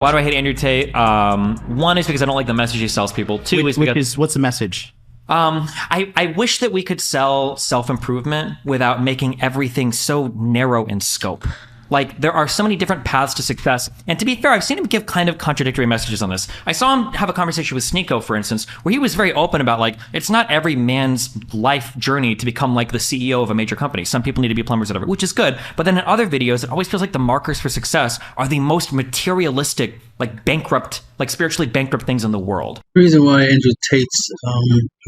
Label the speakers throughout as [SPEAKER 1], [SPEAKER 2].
[SPEAKER 1] Why do I hate Andrew Tate? One is because I don't like the message he sells people. Two is because
[SPEAKER 2] what's the message?
[SPEAKER 1] I wish that we could sell self-improvement without making everything so narrow in scope. Like, there are so many different paths to success. And to be fair, I've seen him give kind of contradictory messages on this. I saw him have a conversation with Sneeko, for instance, where he was very open about, like, it's not every man's life journey to become, like, the CEO of a major company. Some people need to be plumbers, whatever, which is good. But then in other videos, it always feels like the markers for success are the most materialistic, like, bankrupt, like, spiritually bankrupt things in the world.
[SPEAKER 3] The reason why Andrew Tate's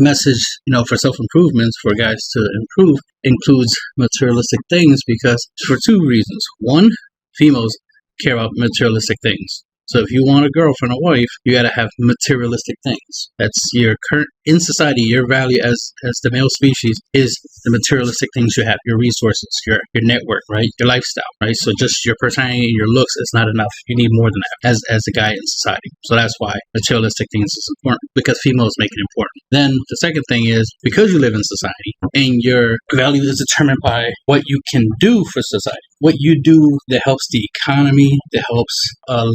[SPEAKER 3] message, for self-improvements, for guys to improve, includes materialistic things because for two reasons. One, females care about materialistic things. So if you want a girlfriend or wife, you got to have materialistic things. That's your current, in society, your value as the male species is the materialistic things you have, your resources, your network, right? Your lifestyle, right? So just your personality, your looks is not enough. You need more than that as a guy in society. So that's why materialistic things is important, because females make it important. Then the second thing is, because you live in society and your value is determined by what you can do for society, what you do that helps the economy, that helps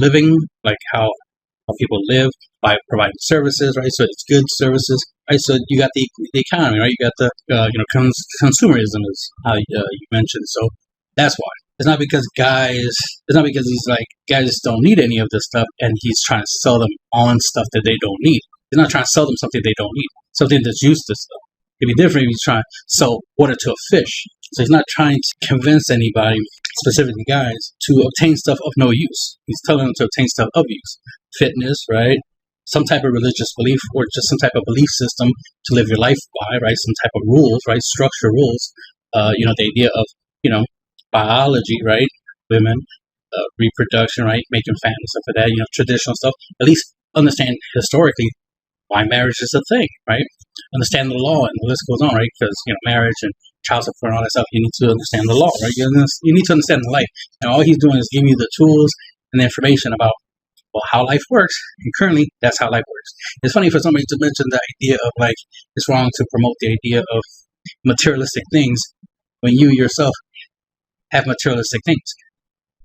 [SPEAKER 3] living, like how people live by providing services, right? So it's good services, right? So you got the economy, right? You got the consumerism is how you mentioned. So that's why. It's not because he's like, guys don't need any of this stuff and he's trying to sell them on stuff that they don't need. He's not trying to sell them something they don't need, something that's useless stuff. It'd be different if he's trying to sell water to a fish. So he's not trying to convince anybody, specifically guys, to obtain stuff of no use. He's telling them to obtain stuff of use. Fitness, right? Some type of religious belief or just some type of belief system to live your life by, right? Some type of rules, right? Structure rules. The idea of, biology, right? Women, reproduction, right? Making families, stuff like that, traditional stuff. At least understand historically why marriage is a thing, right? Understand the law, and the list goes on, right? Because, marriage and child support and all that stuff, you need to understand the law, right? You need to understand the life. And all he's doing is giving you the tools and the information about, how life works. And currently, that's how life works. It's funny for somebody to mention the idea of, like, it's wrong to promote the idea of materialistic things when you yourself have materialistic things.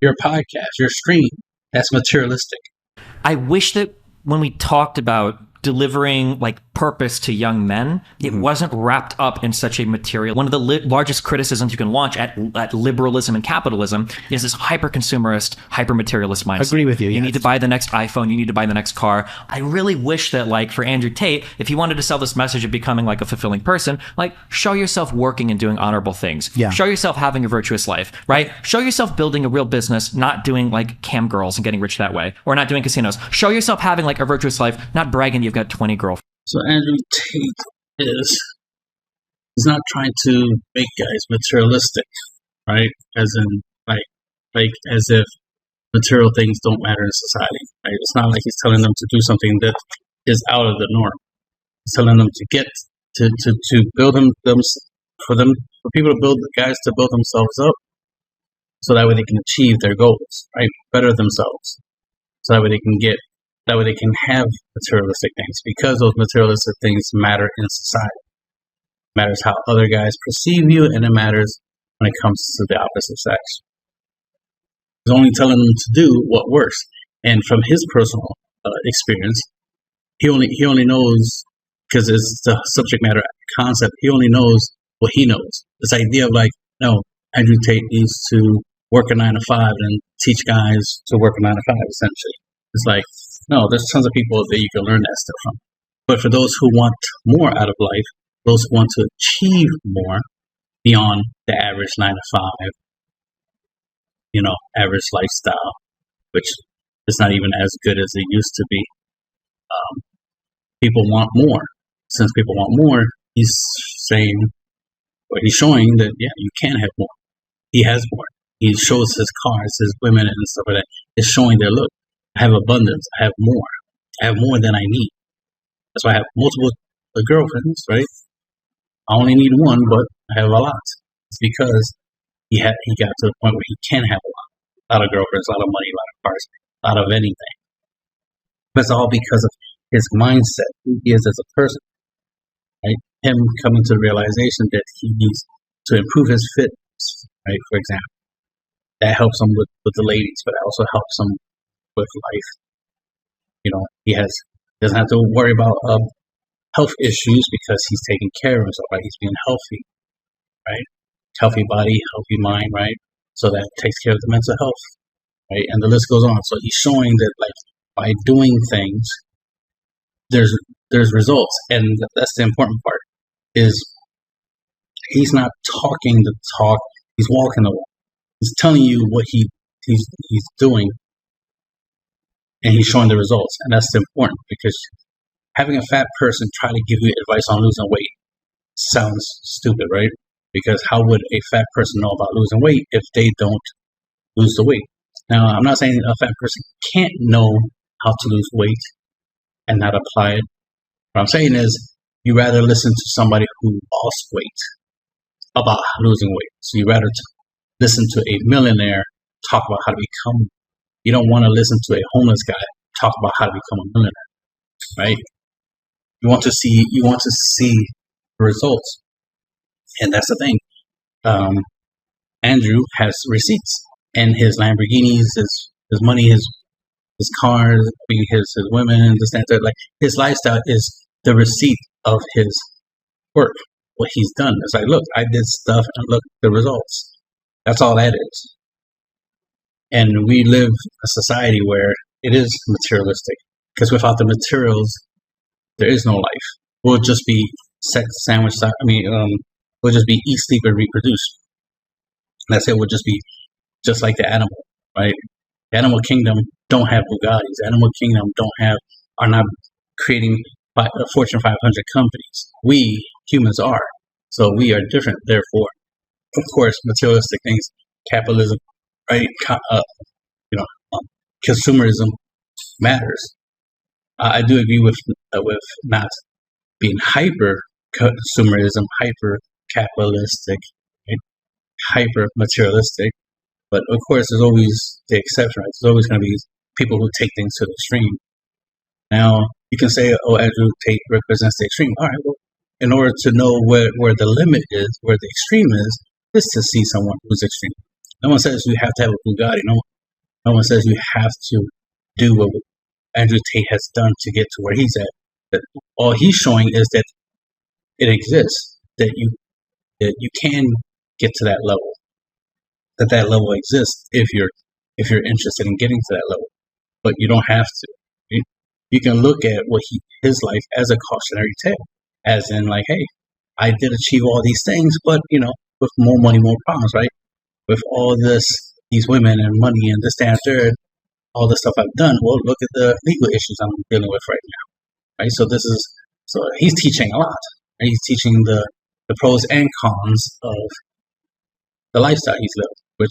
[SPEAKER 3] Your podcast, your stream, that's materialistic.
[SPEAKER 1] I wish that when we talked about delivering like purpose to young men, it wasn't wrapped up in such a material. One of the largest criticisms you can launch at liberalism and capitalism is this hyper-consumerist, hyper-materialist mindset.
[SPEAKER 2] I agree with you.
[SPEAKER 1] You need to buy the next iPhone. You need to buy the next car. I really wish that, like, for Andrew Tate, if he wanted to sell this message of becoming like a fulfilling person, like, show yourself working and doing honorable things.
[SPEAKER 2] Yeah.
[SPEAKER 1] Show yourself having a virtuous life, right? Show yourself building a real business, not doing like cam girls and getting rich that way, or not doing casinos. Show yourself having like a virtuous life, not bragging you've got 20 girlfriends.
[SPEAKER 3] So Andrew Tate he's not trying to make guys materialistic, right? As in, like as if material things don't matter in society, right? It's not like he's telling them to do something that is out of the norm. He's telling them to get to build for people to build guys to build themselves up, so that way they can achieve their goals, right? Better themselves, so that way they can have materialistic things, because those materialistic things matter in society. It matters how other guys perceive you, and it matters when it comes to the opposite sex. He's only telling them to do what works, and from his personal experience, he only knows, because it's the subject matter concept. He only knows what he knows. This idea of, like, no, Andrew Tate needs to work a 9 to 5 and teach guys to work a 9 to 5. Essentially, it's like, no, there's tons of people that you can learn that stuff from. But for those who want more out of life, those who want to achieve more beyond the average 9 to 5, average lifestyle, which is not even as good as it used to be. People want more. Since people want more, he's showing that, yeah, you can have more. He has more. He shows his cars, his women, and stuff like that. It's showing their look. I have abundance. I have more. I have more than I need. That's why I have multiple girlfriends, right? I only need one, but I have a lot. It's because he got to the point where he can have a lot of girlfriends, a lot of money, a lot of cars, a lot of anything. That's all because of his mindset, who he is as a person, right? Him coming to the realization that he needs to improve his fitness, right? For example, that helps him with the ladies, but it also helps him with life. He doesn't have to worry about health issues because he's taking care of himself, right? He's being healthy, right? Healthy body, healthy mind, right? So that takes care of the mental health, right? And the list goes on. So he's showing that, like, by doing things, there's results, and that's the important part. Is he's not talking the talk; he's walking the walk. He's telling you what he's doing, and he's showing the results, and that's important because having a fat person try to give you advice on losing weight sounds stupid, right? Because how would a fat person know about losing weight if they don't lose the weight? Now, I'm not saying a fat person can't know how to lose weight and not apply it. What I'm saying is you rather listen to somebody who lost weight about losing weight. So you rather listen to a millionaire talk about how to become. You don't want to listen to a homeless guy talk about how to become a millionaire, right? You want to see results, and that's the thing. Andrew has receipts, and his Lamborghinis, his money, his cars, his women, and this and that. Like, his lifestyle is the receipt of his work, what he's done. It's like, look, I did stuff, and look the results. That's all that is. And we live a society where it is materialistic, because without the materials, there is no life. We'll just be sex sandwich. We'll just be eat, sleep, and reproduce. That's it. We'll just be just like the animal, right? The animal kingdom don't have Bugattis. The animal kingdom are not creating Fortune 500 companies. We humans are, so we are different. Therefore, of course, materialistic things, capitalism, right? Consumerism matters. I do agree with not being hyper consumerism, hyper capitalistic, right? Hyper materialistic. But of course, there's always the exception, right? There's always going to be people who take things to the extreme. Now, you can say, oh, Andrew Tate represents the extreme. All right, well, in order to know where the limit is, where the extreme is to see someone who's extreme. No one says you have to have a Bugatti. No one says you have to do what Andrew Tate has done to get to where he's at. But all he's showing is that it exists, that you can get to that level. That level exists if you're interested in getting to that level, but you don't have to. You can look at his life as a cautionary tale, as in, like, hey, I did achieve all these things, but with more money, more problems, right? With all these women and money and this, that, and third, all the stuff I've done. Well, look at the legal issues I'm dealing with right now, right? So he's teaching a lot. Right? He's teaching the pros and cons of the lifestyle he's lived, which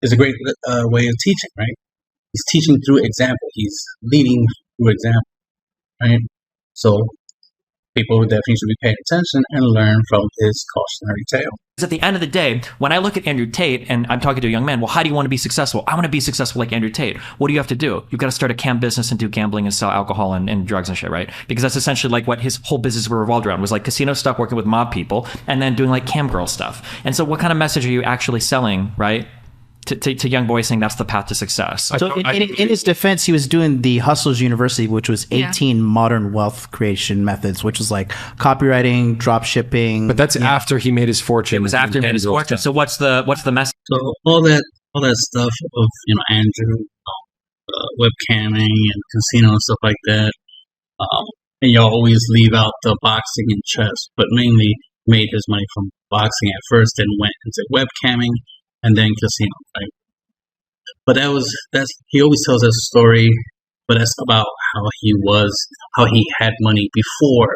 [SPEAKER 3] is a great way of teaching, right? He's teaching through example. He's leading through example, right? So people definitely should be paying attention and learn from his cautionary tale.
[SPEAKER 1] At the end of the day, when I look at Andrew Tate and I'm talking to a young man, well, how do you want to be successful? I want to be successful like Andrew Tate. What do you have to do? You've got to start a cam business and do gambling and sell alcohol and drugs and shit, right? Because that's essentially like what his whole business revolved around, was like casino stuff, working with mob people, and then doing like cam girl stuff. And so what kind of message are you actually selling, right? To young boys, saying that's the path to success.
[SPEAKER 2] So in his defense, he was doing the Hustlers University, which was 18 modern wealth creation methods, which was like copywriting, drop shipping.
[SPEAKER 4] But that's after he made his fortune.
[SPEAKER 1] It was after he made his fortune. So what's the message?
[SPEAKER 3] So all that stuff of Andrew, webcamming and casino and stuff like that, and y'all always leave out the boxing and chess, but mainly made his money from boxing at first, then went into webcamming, and then casino, right? But he always tells that story, but that's about how he had money before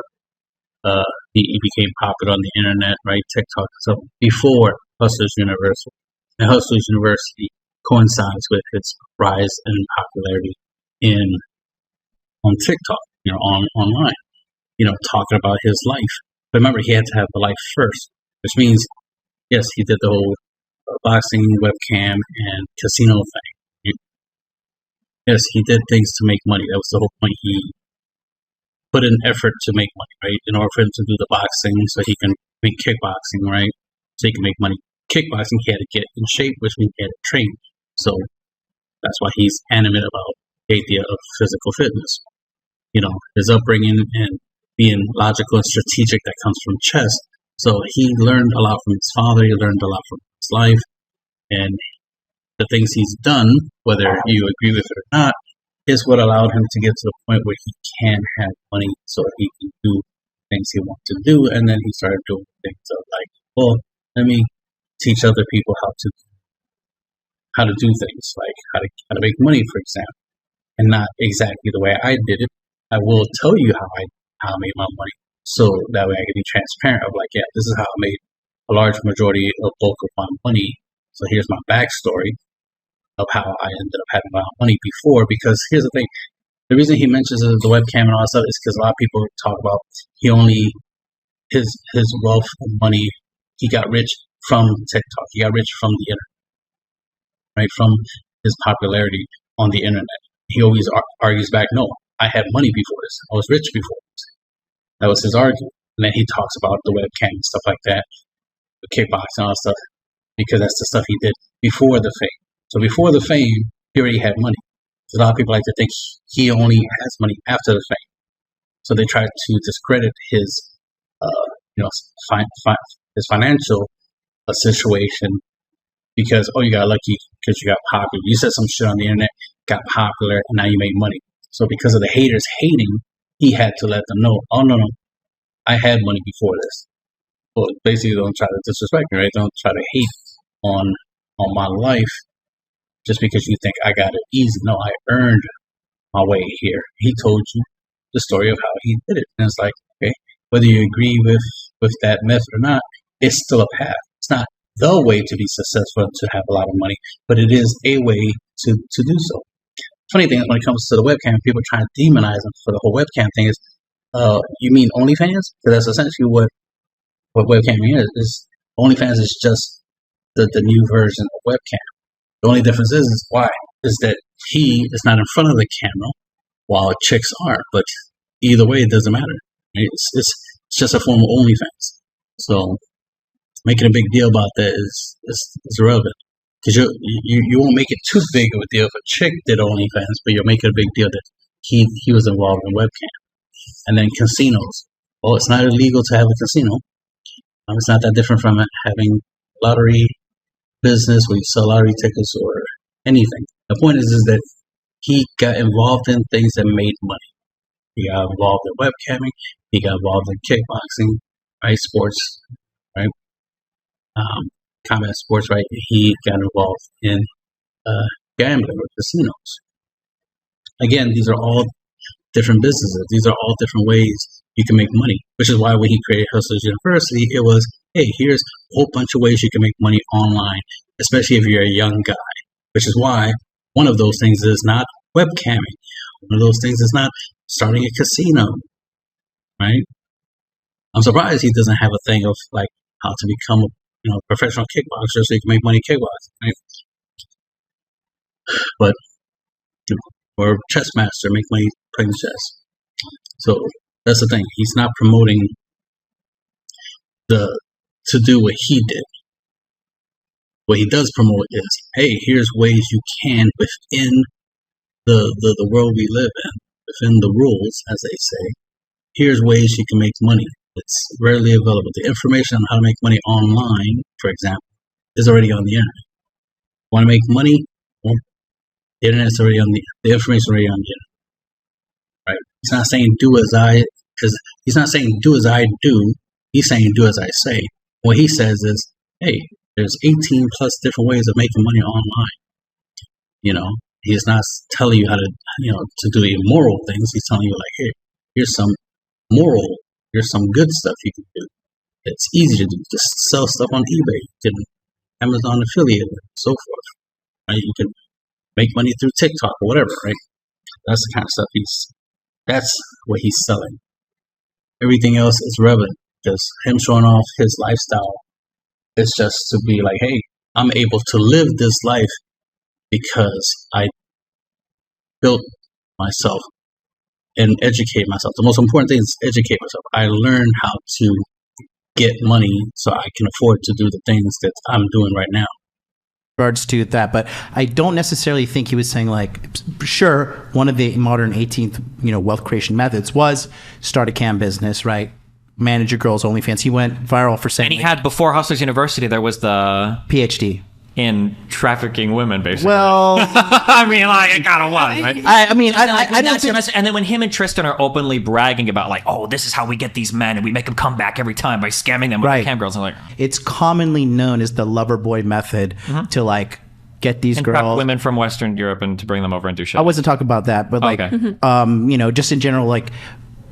[SPEAKER 3] he became popular on the internet, right? TikTok, so before Hustlers University. And Hustlers University coincides with its rise in popularity on TikTok, online, talking about his life. But remember, he had to have the life first, which means, yes, he did the whole boxing, webcam, and casino thing. Yes, he did things to make money. That was the whole point. He put in effort to make money, right? In order for him to do the boxing, so he can make kickboxing, right? So he can make money. Kickboxing, he had to get in shape, which means he had to train. So that's why he's animate about the idea of physical fitness. His upbringing and being logical and strategic that comes from chess. So he learned a lot from his father. He learned a lot from his life, and the things he's done, whether you agree with it or not, is what allowed him to get to the point where he can have money so he can do things he wants to do. And then he started doing things of like, well, let me teach other people how to do things, like how to make money, for example, and not exactly the way I did it. I will tell you how I made my money, so that way I can be transparent of like, yeah, this is how I made a large majority of bulk of my money. So here's my backstory of how I ended up having my money before. Because here's the thing: the reason he mentions the webcam and all that stuff is because a lot of people talk about his wealth of money. He got rich from TikTok. He got rich from the internet, right? From his popularity on the internet. He always argues back, no, I had money before this. I was rich before this. That was his argument. And then he talks about the webcam and stuff like that, the kickboxing and all that stuff, because that's the stuff he did before the fame. So before the fame, he already had money. A lot of people like to think he only has money after the fame. So they try to discredit his, his financial situation because, oh, you got lucky because you got popular. You said some shit on the internet, got popular, and now you made money. So because of the haters hating, he had to let them know, oh, no, I had money before this. Well, basically, don't try to disrespect me, right? Don't try to hate on my life just because you think I got it easy. No, I earned my way here. He told you the story of how he did it. And it's like, okay, whether you agree with that method or not, it's still a path. It's not the way to be successful to have a lot of money, but it is a way to do so. Funny thing is, when it comes to the webcam, people try to demonize him for the whole webcam thing is, you mean OnlyFans? Because that's essentially what webcamming is. OnlyFans is just the new version of webcam. The only difference is why? Is that he is not in front of the camera while chicks are. But either way, it doesn't matter. It's just a form of OnlyFans. So making a big deal about that is irrelevant. Because you won't make it too big of a deal if a chick did OnlyFans, but you'll make it a big deal that he was involved in webcam. And then casinos. Well, it's not illegal to have a casino. It's not that different from having lottery business where you sell lottery tickets or anything. The point is that he got involved in things that made money. He got involved in webcamming. He got involved in kickboxing, right? Sports, right? Combat sports, right? He got involved in gambling or casinos. Again, these are all different businesses. These are all different ways you can make money, which is why when he created Hustlers University, it was, hey, here's a whole bunch of ways you can make money online, especially if you're a young guy, which is why one of those things is not webcamming. One of those things is not starting a casino, right? I'm surprised he doesn't have a thing of like how to become a professional kickboxer so you can make money kickboxing, right? But or chess master, make money playing chess. So that's the thing. He's not promoting to do what he did. What he does promote is, hey, here's ways you can within the world we live in, within the rules, as they say. Here's ways you can make money. It's readily available. The information on how to make money online, for example, is already on the internet. Want to make money? Well, the internet's already on the information already on the internet. Right? He's not saying he's not saying do as I do. He's saying do as I say. What he says is, hey, there's 18 plus different ways of making money online. He's not telling you how to do the immoral things. He's telling you like, hey, here's some moral. Here's some good stuff you can do. It's easy to do. Just sell stuff on eBay. You can Amazon affiliate and so forth. Right? You can make money through TikTok or whatever, right? That's the kind of stuff that's what he's selling. Everything else is relevant because him showing off his lifestyle is just to be like, hey, I'm able to live this life because I built myself and educate myself. The most important thing is educate myself. I learned how to get money so I can afford to do the things that I'm doing right now.
[SPEAKER 2] regards to that, but I don't necessarily think he was saying like, sure, one of the modern 18th, wealth creation methods was start a cam business, right? Manage your girls' OnlyFans. He went viral for saying,
[SPEAKER 1] and he had before Hustlers University, there was the
[SPEAKER 2] PhD
[SPEAKER 1] in trafficking women, basically.
[SPEAKER 2] Well,
[SPEAKER 1] I mean, like, it kind of was, right?
[SPEAKER 2] I don't think.
[SPEAKER 1] And then when him and Tristan are openly bragging about, like, oh, this is how we get these men, and we make them come back every time by scamming them with the cam girls, I'm like,
[SPEAKER 2] it's commonly known as the lover boy method to like get these
[SPEAKER 1] prep
[SPEAKER 2] girls,
[SPEAKER 1] women from Western Europe, and to bring them over and do shit.
[SPEAKER 2] I wasn't talking about that, but like, just in general, like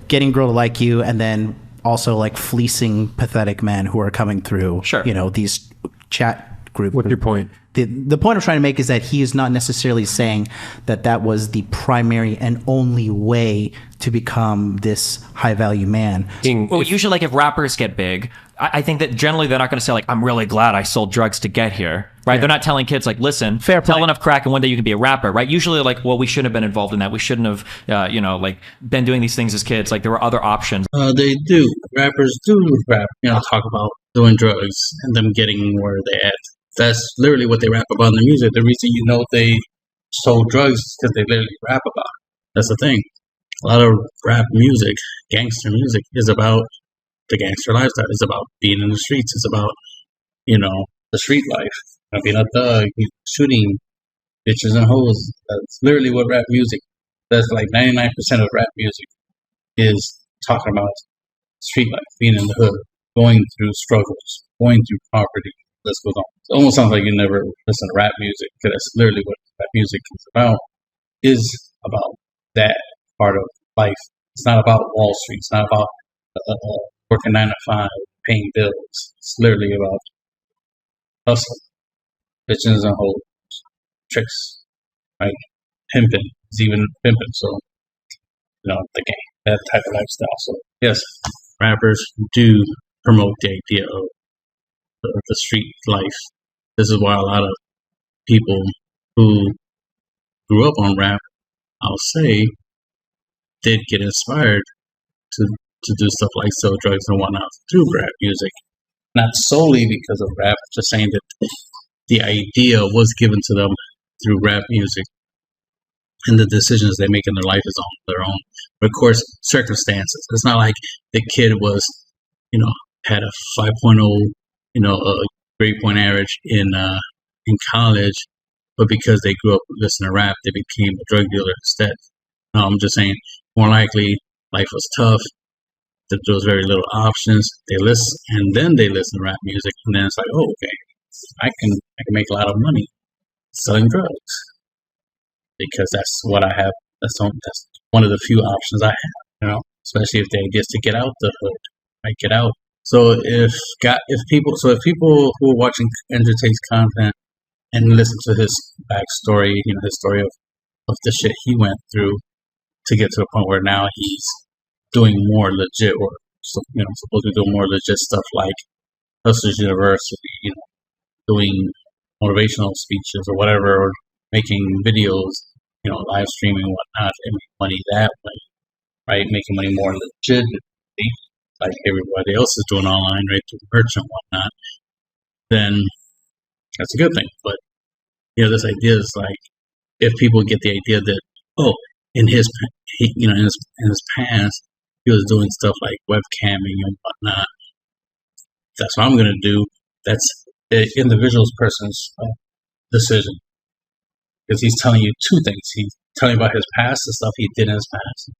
[SPEAKER 2] getting a girl to like you, and then also like fleecing pathetic men who are coming through.
[SPEAKER 1] Sure.
[SPEAKER 2] These chat group.
[SPEAKER 4] What's your point?
[SPEAKER 2] The point I'm trying to make is that he is not necessarily saying that was the primary and only way to become this high value man.
[SPEAKER 1] Well, usually, like, if rappers get big, I think that generally they're not going to say, like, I'm really glad I sold drugs to get here, right? They're not telling kids, like, listen, tell enough crack and one day you can be a rapper, right? Usually, like, well, we shouldn't have been involved in that. We shouldn't have, like, been doing these things as kids. Like, there were other options.
[SPEAKER 3] They do. Rappers do rap, talk about doing drugs and them getting where they at. That's literally what they rap about in the music. The reason they sold drugs is because they literally rap about it. That's the thing. A lot of rap music, gangster music, is about the gangster lifestyle. It's about being in the streets. It's about, the street life. Being a thug, shooting bitches and hoes. That's literally what rap music. That's like 99% of rap music is talking about street life, being in the hood, going through struggles, going through poverty. This goes on. It almost sounds like you never listen to rap music, because that's literally what rap music is about that part of life. It's not about Wall Street. It's not about working 9 to 5, paying bills. It's literally about hustle, bitches and hoes, tricks, right? Pimping. It's even pimping. So, the game, that type of lifestyle. So, yes, rappers do promote the idea of the street life. This is why a lot of people who grew up on rap, I'll say, did get inspired to do stuff like sell drugs and whatnot through rap music. Not solely because of rap, just saying that the idea was given to them through rap music, and the decisions they make in their life is on their own. But of course, circumstances. It's not like the kid was, had a 5.0, a grade point average in college, but because they grew up listening to rap, they became a drug dealer instead. No, I'm just saying, more likely, life was tough. There was very little options. They listen, and then they listen to rap music, and then it's like, oh, okay, I can make a lot of money selling drugs, because that's what I have. That's one of the few options I have. Especially if they get to get out the hood, right? Get out. So if people who are watching Andrew Tate's content and listen to his backstory, his story of the shit he went through to get to the point where now he's doing more legit, or supposed to be doing more legit stuff like Hustlers University, doing motivational speeches or whatever, or making videos, live streaming and whatnot, and make money that way, right? Making money more legitimately, like everybody else is doing online, right, through merch and whatnot, then that's a good thing. But this idea is like, if people get the idea that, oh, in his past, he was doing stuff like webcamming and whatnot, that's what I'm gonna do. That's the individual person's decision, because he's telling you two things. He's telling you about his past, the stuff he did in his past,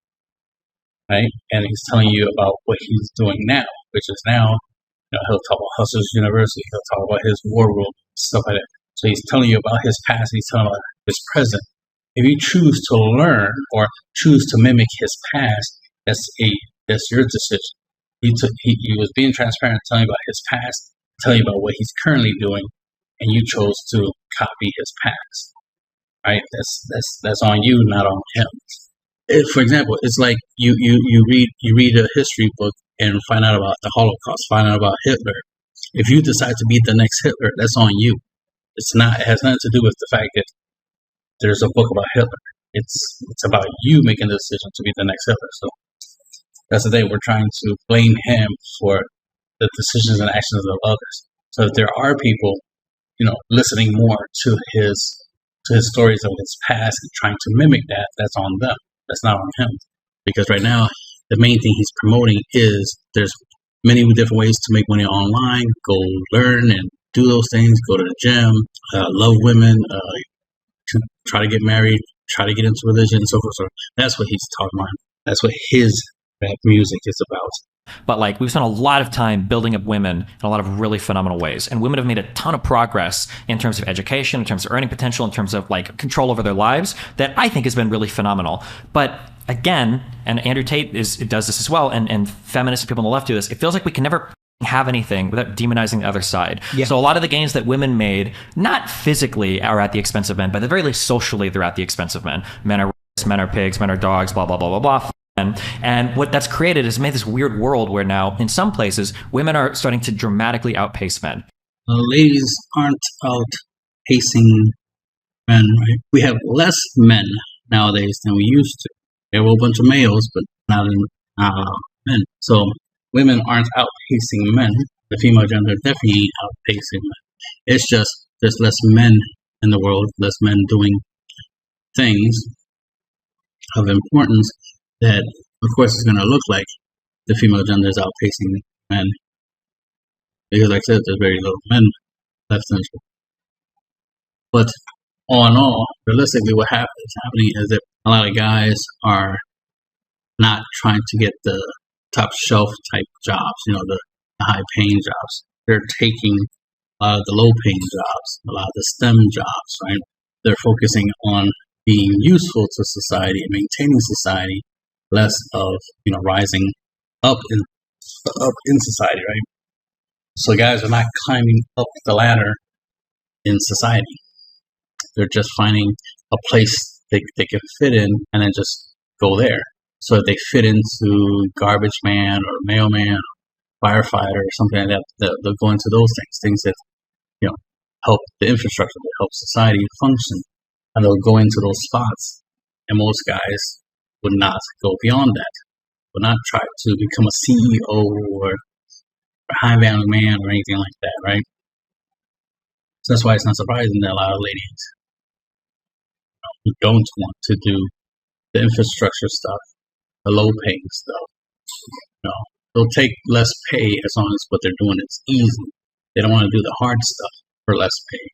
[SPEAKER 3] right? And he's telling you about what he's doing now, which is now, he'll talk about Hustlers University, he'll talk about his war room, stuff like that. So he's telling you about his past, he's telling you about his present. If you choose to learn or choose to mimic his past, that's your decision. He was being transparent, telling you about his past, telling you about what he's currently doing, and you chose to copy his past, right? That's on you, not on him. For example, it's like you read a history book and find out about the Holocaust, find out about Hitler. If you decide to be the next Hitler, that's on you. It has nothing to do with the fact that there's a book about Hitler. It's about you making the decision to be the next Hitler. So that's the thing. We're trying to blame him for the decisions and actions of others. So if there are people listening more to his stories of his past and trying to mimic that. That's on them. That's not on him. Because right now, the main thing he's promoting is there's many different ways to make money online. Go learn and do those things. Go to the gym. Love women. To try to get married. Try to get into religion and so forth. So that's what he's talking about. That's what his rap music is about.
[SPEAKER 1] But like we've spent a lot of time building up women in a lot of really phenomenal ways. And women have made a ton of progress in terms of education, in terms of earning potential, in terms of like control over their lives that I think has been really phenomenal. But again, and Andrew Tate does this as well, and feminists and people on the left do this, it feels like we can never have anything without demonizing the other side. Yeah. So a lot of the gains that women made, not physically are at the expense of men, but at the very least socially they're at the expense of men. Men are rapists, men are pigs, men are dogs, blah, blah, blah, blah, blah. And what that's created is made this weird world where now, in some places, women are starting to dramatically outpace men.
[SPEAKER 3] Ladies aren't outpacing men, right? We have less men nowadays than we used to. There were a bunch of males, but not men. So women aren't outpacing men. The female gender definitely ain't outpacing men. It's just there's less men in the world, less men doing things of importance that, of course, is going to look like the female gender is outpacing men. Because, like I said, there's very little men left in this world. But all in all, realistically, what is happening is that a lot of guys are not trying to get the top shelf type jobs, the high paying jobs. They're taking a lot of the low paying jobs, a lot of the STEM jobs, right? They're focusing on being useful to society and maintaining society, less of rising up in society, right? So guys are not climbing up the ladder in society. They're just finding a place they can fit in and then just go there. So if they fit into garbage man or mailman, or firefighter or something like that, they'll go into those things that help the infrastructure, that help society function, and they'll go into those spots. And most guys would not go beyond that, would not try to become a CEO or a high value man or anything like that, right? So that's why it's not surprising that a lot of ladies who don't want to do the infrastructure stuff, the low paying stuff, they'll take less pay as long as what they're doing is easy. They don't want to do the hard stuff for less pay.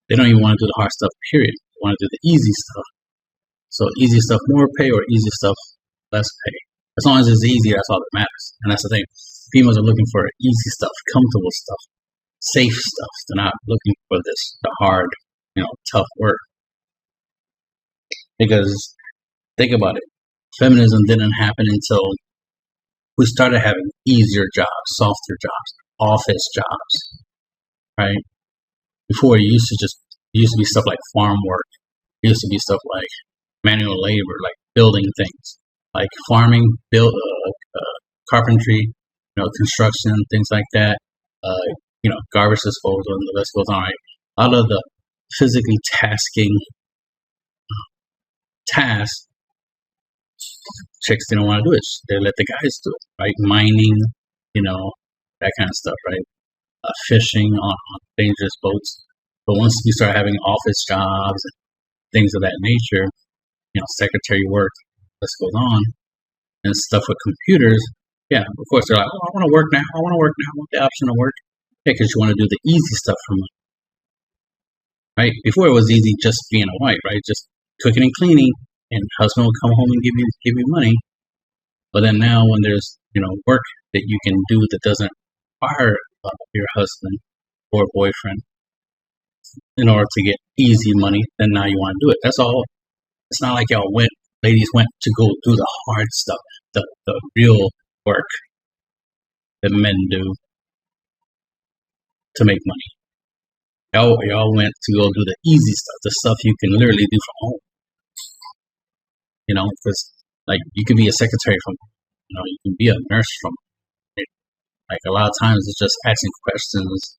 [SPEAKER 3] They don't even want to do the hard stuff, period. They want to do the easy stuff. So easy stuff, more pay, or easy stuff, less pay. As long as it's easy, that's all that matters. And that's the thing. Females are looking for easy stuff, comfortable stuff, safe stuff. They're not looking for the hard, tough work. Because think about it. Feminism didn't happen until we started having easier jobs, softer jobs, office jobs, right? Before it used to be stuff like farm work. It used to be stuff like manual labor, like building things, like farming, carpentry, construction, things like that. Garbage disposal, and the list goes on. Right? Out of the physically tasking tasks, chicks didn't want to do it. They let the guys do it, right? Mining, that kind of stuff, right? Fishing on dangerous boats. But once you start having office jobs and things of that nature, secretary work, this goes on, and stuff with computers, yeah, of course they're like, oh, I want to work now. I want the option to work. Yeah, because you want to do the easy stuff for money, right? Before it was easy just being a wife, right? Just cooking and cleaning, and husband will come home and give you money. But then now, when there's work that you can do that doesn't require your husband or boyfriend in order to get easy money, then now you want to do it. That's all. It's not like ladies went to go do the hard stuff, the real work that men do to make money. Y'all went to go do the easy stuff, the stuff you can literally do from home. Because like you can be a secretary from, you can be a nurse from. Like a lot of times it's just asking questions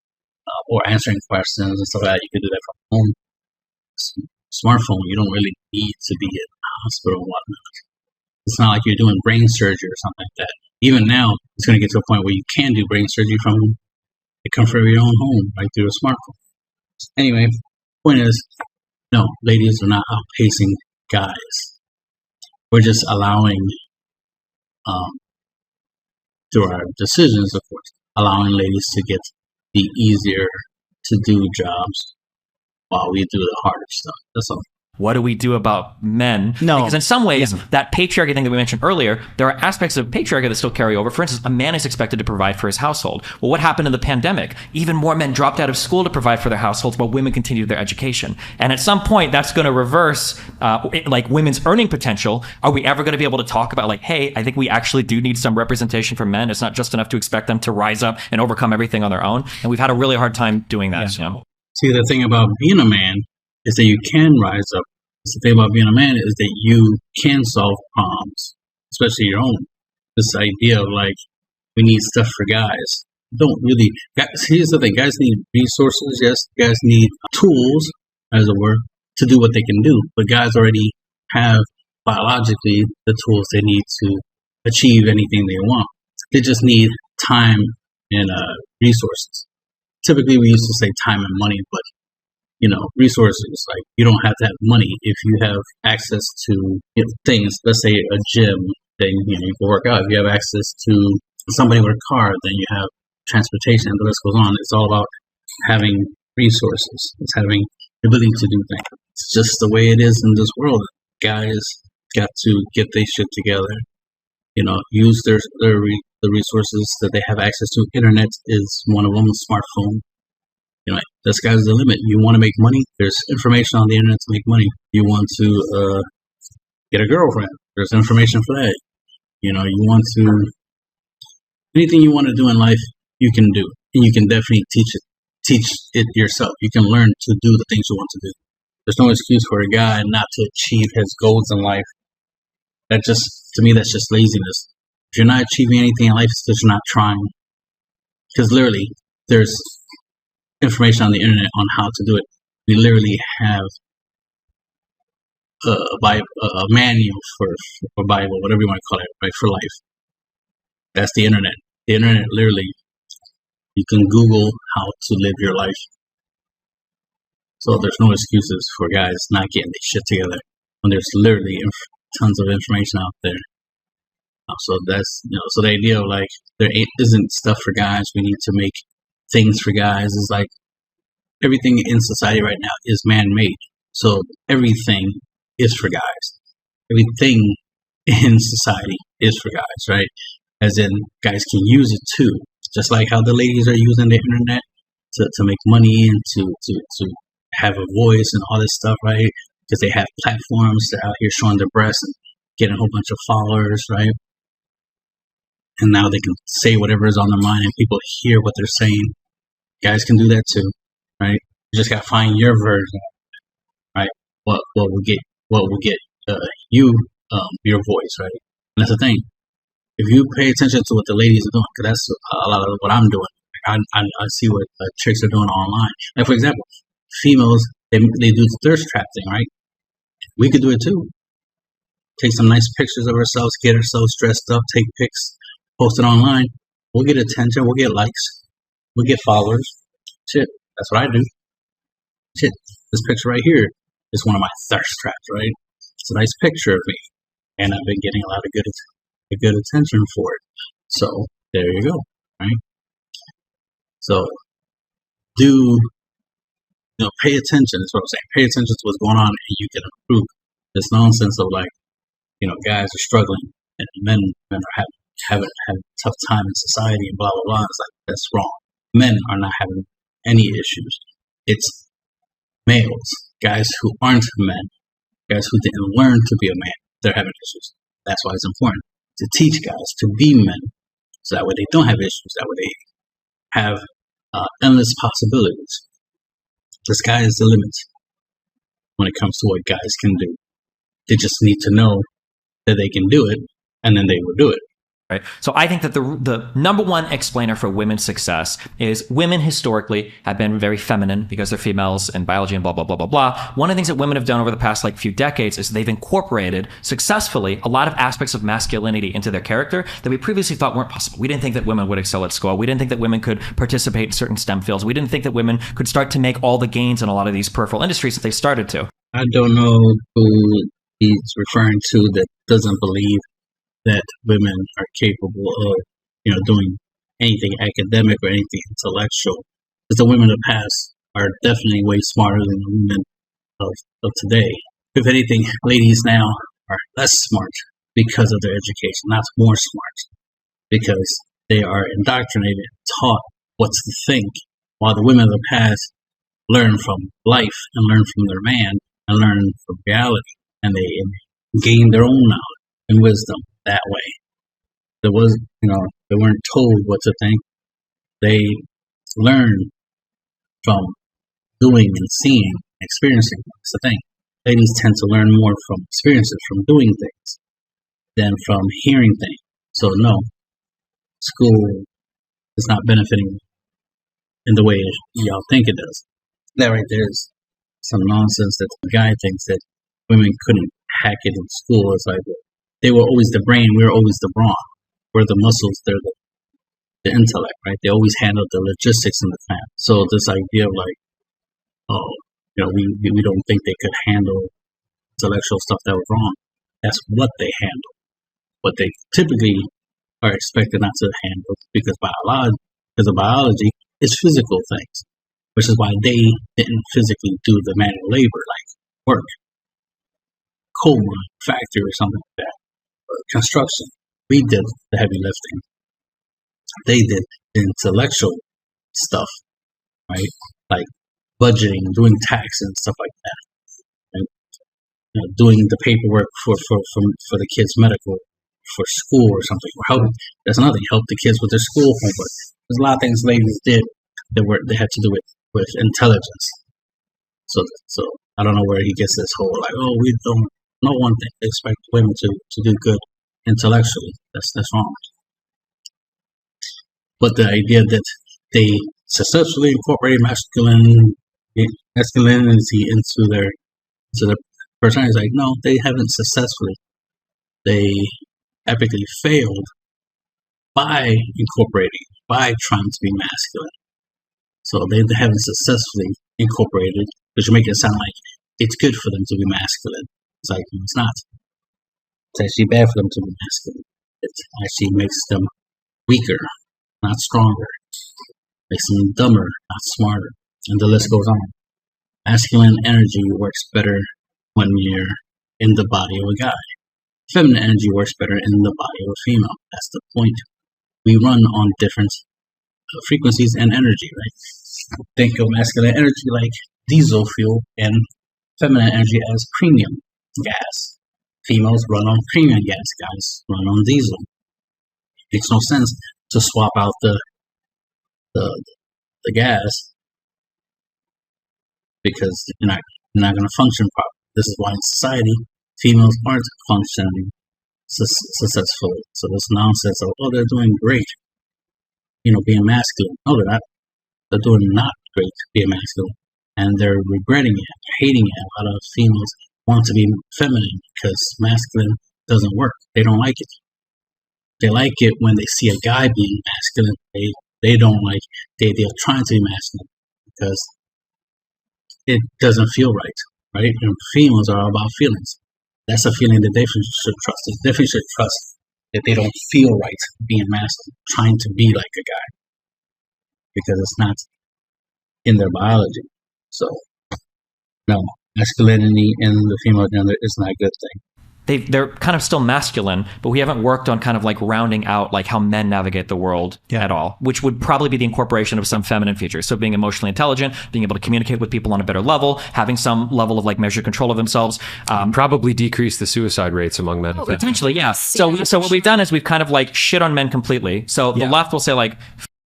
[SPEAKER 3] or answering questions and stuff like that. You can do that from home. Smartphone, you don't really need to be in a hospital and whatnot. It's not like you're doing brain surgery or something like that. Even now, it's going to get to a point where you can do brain surgery from the comfort of your own home, right through a smartphone. Anyway, point is, no, ladies are not outpacing guys. We're just allowing, through our decisions, of course, allowing ladies to get the easier to do jobs while we do the harder stuff. That's all.
[SPEAKER 1] What do we do about men?
[SPEAKER 2] No.
[SPEAKER 1] Because in some ways, that patriarchy thing that we mentioned earlier, there are aspects of patriarchy that still carry over. For instance, a man is expected to provide for his household. Well, what happened in the pandemic? Even more men dropped out of school to provide for their households while women continued their education. And at some point, that's going to reverse like women's earning potential. Are we ever going to be able to talk about like, hey, I think we actually do need some representation for men. It's not just enough to expect them to rise up and overcome everything on their own. And we've had a really hard time doing that.
[SPEAKER 2] Yeah.
[SPEAKER 1] You know?
[SPEAKER 3] See, the thing about being a man is that you can rise up. The thing about being a man is that you can solve problems, especially your own. This idea of like, we need stuff for guys. Don't really. Here's the thing: guys need resources. Yes, guys need tools, as it were, to do what they can do. But guys already have biologically the tools they need to achieve anything they want. They just need time and resources. Typically, we used to say time and money, but resources, like you don't have to have money if you have access to things. Let's say a gym, then you can work out. If you have access to somebody with a car, then you have transportation, and the list goes on. It's all about having resources. It's having the ability to do things. It's just the way it is in this world. Guys got to get their shit together. Use the resources that they have access to. Internet is one of them. Smartphone. The sky's the limit. You want to make money? There's information on the internet to make money. You want to get a girlfriend? There's information for that. You want to anything you want to do in life, you can do, and you can definitely teach it yourself. You can learn to do the things you want to do. There's no excuse for a guy not to achieve his goals in life. To me, that's just laziness. If you're not achieving anything in life, it's because you're not trying. Because literally, there's information on the internet on how to do it. We literally have a manual for Bible, whatever you want to call it, right, for life. That's the internet. The internet, literally, you can Google how to live your life. So there's no excuses for guys not getting their shit together when there's literally tons of information out there. So that's so the idea of like there isn't stuff for guys. We need to make things for guys is like everything in society right now is man-made. So everything is for guys. Everything in society is for guys, right? As in, guys can use it too. Just like how the ladies are using the internet to make money and to have a voice and all this stuff, right? Because they have platforms. They're out here showing their breasts and getting a whole bunch of followers, right? And now they can say whatever is on their mind and people hear what they're saying. Guys can do that too, right? You just gotta find your version, right? What will get you your voice, right? And that's the thing. If you pay attention to what the ladies are doing, because that's a lot of what I'm doing. I see what chicks are doing online. Like for example, females they do the thirst trap thing, right? We could do it too. Take some nice pictures of ourselves, get ourselves dressed up, take pics, post it online. We'll get attention. We'll get likes. We'll get followers. Shit, that's what I do. Shit, this picture right here is one of my thirst traps, right? It's a nice picture of me, and I've been getting a lot of good attention for it. So there you go, right? So pay attention. That's what I'm saying. Pay attention to what's going on, and you can improve. This nonsense of like, guys are struggling and men are having a tough time in society and blah blah blah. It's like that's wrong. Men are not having any issues. It's males, guys who aren't men, guys who didn't learn to be a man. They're having issues. That's why it's important to teach guys to be men, so that way they don't have issues. That way they have endless possibilities. The sky is the limit when it comes to what guys can do. They just need to know that they can do it, and then they will do it.
[SPEAKER 1] Right. So I think that the number one explainer for women's success is women historically have been very feminine because they're females in biology and blah, blah, blah, blah, blah. One of the things that women have done over the past like few decades is they've incorporated successfully a lot of aspects of masculinity into their character that we previously thought weren't possible. We didn't think that women would excel at school. We didn't think that women could participate in certain STEM fields. We didn't think that women could start to make all the gains in a lot of these peripheral industries that they started to.
[SPEAKER 3] I don't know who he's referring to that doesn't believe that women are capable of, doing anything academic or anything intellectual. Because the women of the past are definitely way smarter than the women of today. If anything, ladies now are less smart because of their education, not more smart, because they are indoctrinated and taught what to think, while the women of the past learn from life and learn from their man and learn from reality, and they gain their own knowledge and wisdom that way. There was, they weren't told what to think. They learned from doing and seeing, experiencing. That's the thing. Ladies tend to learn more from experiences, from doing things, than from hearing things. So no, school is not benefiting in the way y'all think it does. That right there is some nonsense that the guy thinks that women couldn't hack it in school. It's like, they were always the brain, we were always the brawn. We're the muscles, they're the intellect, right? They always handled the logistics in the family. So this idea of like, we don't think they could handle intellectual stuff that was wrong. That's what they handle. What they typically are expected not to handle because of biology is physical things, which is why they didn't physically do the manual labor, like work, coal mine, factory or something like that. Construction. We did the heavy lifting. They did the intellectual stuff, right? Like budgeting, doing taxes and stuff like that, and doing the paperwork for the kids' medical, for school or something. Or help. That's another thing. Help the kids with their school homework. There's a lot of things ladies did that they had to do with intelligence. So I don't know where he gets this whole like, we don't. No one thing expect women to do good intellectually. That's wrong. But the idea that they successfully incorporated masculinity into their personality is like, no, they haven't successfully. They epically failed by incorporating, by trying to be masculine. So they haven't successfully incorporated, because you make it sound like it's good for them to be masculine. It's like, no, it's not. It's actually bad for them to be masculine. It actually makes them weaker, not stronger. Makes them dumber, not smarter. And the list goes on. Masculine energy works better when you're in the body of a guy. Feminine energy works better in the body of a female. That's the point. We run on different frequencies and energy, right? Think of masculine energy like diesel fuel and feminine energy as premium gas. Females run on premium gas, guys run on diesel. It makes no sense to swap out the gas because you're not going to function properly. This is why in society females aren't functioning successfully. So this nonsense of they're doing great, being masculine. No, they're not. They're doing not great being masculine, and they're regretting it, hating it. A lot of females want to be feminine because masculine doesn't work. They don't like it. They like it when they see a guy being masculine. They don't like. They're trying to be masculine because it doesn't feel right, right? And females are all about feelings. That's a feeling that they should trust. They definitely should trust that they don't feel right being masculine, trying to be like a guy, because it's not in their biology. So, no, masculinity in the female gender is not a good thing.
[SPEAKER 1] They're kind of still masculine, but we haven't worked on kind of like rounding out like how men navigate the world at all, which would probably be the incorporation of some feminine features. So being emotionally intelligent, being able to communicate with people on a better level, having some level of like measured control of themselves.
[SPEAKER 4] Probably decrease the suicide rates among men.
[SPEAKER 1] Potentially, yeah. So what we've done is we've kind of like shit on men completely. So the left will say like,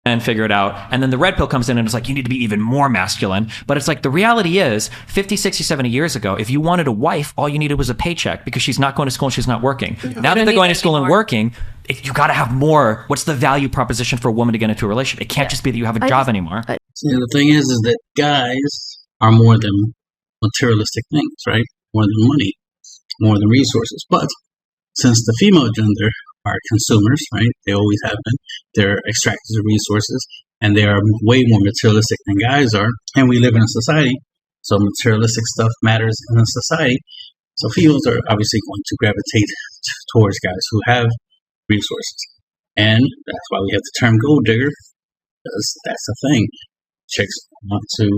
[SPEAKER 1] and figure it out. And then the red pill comes in and it's like, you need to be even more masculine. But it's like, the reality is 50, 60, 70 years ago, if you wanted a wife, all you needed was a paycheck because she's not going to school and she's not working. Now that they're going to school and working, you got to have more. What's the value proposition for a woman to get into a relationship? It can't just be that you have a job anymore.
[SPEAKER 3] See, the thing is that guys are more than materialistic things, right? More than money, more than resources. But since the female gender are consumers, right? They always have been. They're extractors of resources, and they are way more materialistic than guys are. And we live in a society, so materialistic stuff matters in a society. So females are obviously going to gravitate towards guys who have resources. And that's why we have the term gold digger, because that's the thing. Chicks want to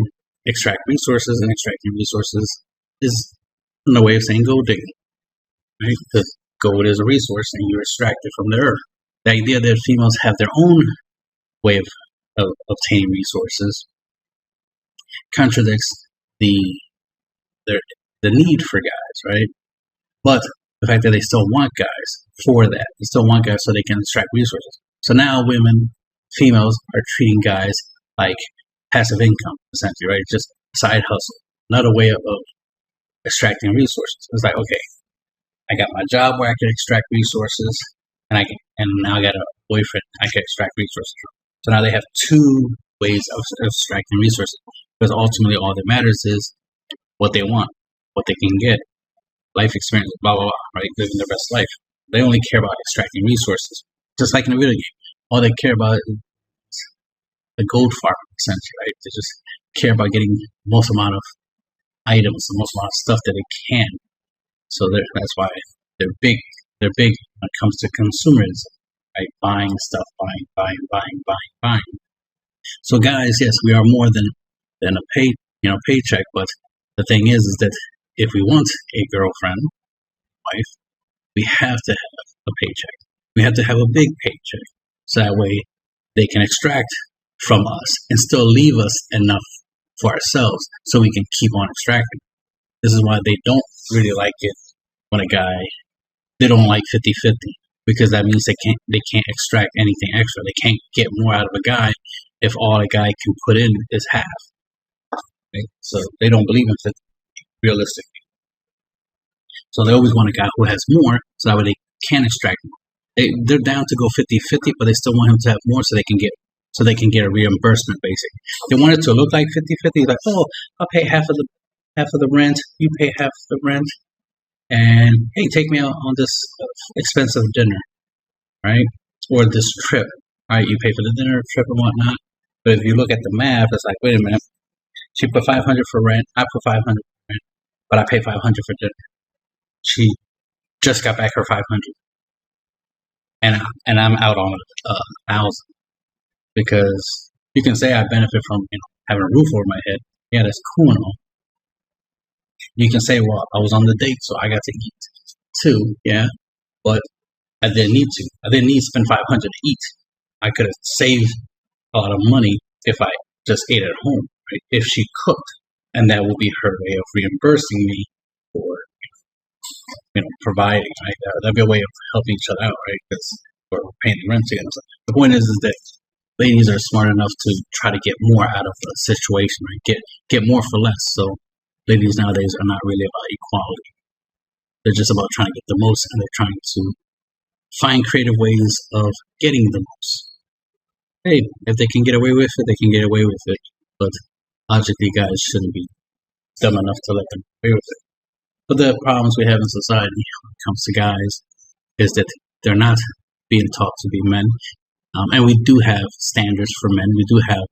[SPEAKER 3] extract resources, and extracting resources is another way of saying gold digging, right? Because gold is a resource, and you extract it from the earth. The idea that females have their own way of obtaining resources contradicts the need for guys, right? But the fact that they still want guys for that, they still want guys so they can extract resources. So now females are treating guys like passive income, essentially, right? Just side hustle, another way of extracting resources. It's like, okay, I got my job where I can extract resources, and now I got a boyfriend I can extract resources from. So now they have two ways of extracting resources, because ultimately all that matters is what they want, what they can get, life experience, blah blah blah, right? Living their best life. They only care about extracting resources, just like in a video game. All they care about is the gold farm, essentially, right? They just care about getting the most amount of items, the most amount of stuff that they can. So that's why they're big. They're big when it comes to consumerism, right? Buying stuff, buying. So guys, yes, we are more than a paycheck. But the thing is that if we want a girlfriend, wife, we have to have a paycheck. We have to have a big paycheck, so that way they can extract from us and still leave us enough for ourselves, so we can keep on extracting. This is why they don't really like it when they don't like 50-50, because that means they can't extract anything extra. They can't get more out of a guy if all a guy can put in is half. Right? So they don't believe in 50 realistically. So they always want a guy who has more, so that way they can extract more. They're down to go 50-50, but they still want him to have more so they can get a reimbursement, basically. They want it to look like 50-50, like, oh, I'll pay half of the rent, you pay half the rent, and hey, take me out on this expensive dinner, right? Or this trip, right? You pay for the dinner, trip, and whatnot. But if you look at the math, it's like, wait a minute, she put $500 for rent, I put $500 for rent, but I pay $500 for dinner. She just got back her $500, and I'm out on $1,000, because you can say I benefit from having a roof over my head. Yeah, that's cool and all. You can say, well, I was on the date, so I got to eat too. Yeah, but I didn't need to. I didn't need to spend $500 to eat. I could have saved a lot of money if I just ate at home, right? If she cooked, and that will be her way of reimbursing me for providing. Right? That'd be a way of helping each other out, right? Because we're paying the rent together. So the point is that ladies are smart enough to try to get more out of the situation, right? Get more for less. So ladies nowadays are not really about equality. They're just about trying to get the most, and they're trying to find creative ways of getting the most. Hey, if they can get away with it, they can get away with it. But logically, guys shouldn't be dumb enough to let them get away with it. But the problems we have in society when it comes to guys is that they're not being taught to be men. And we do have standards for men. We do have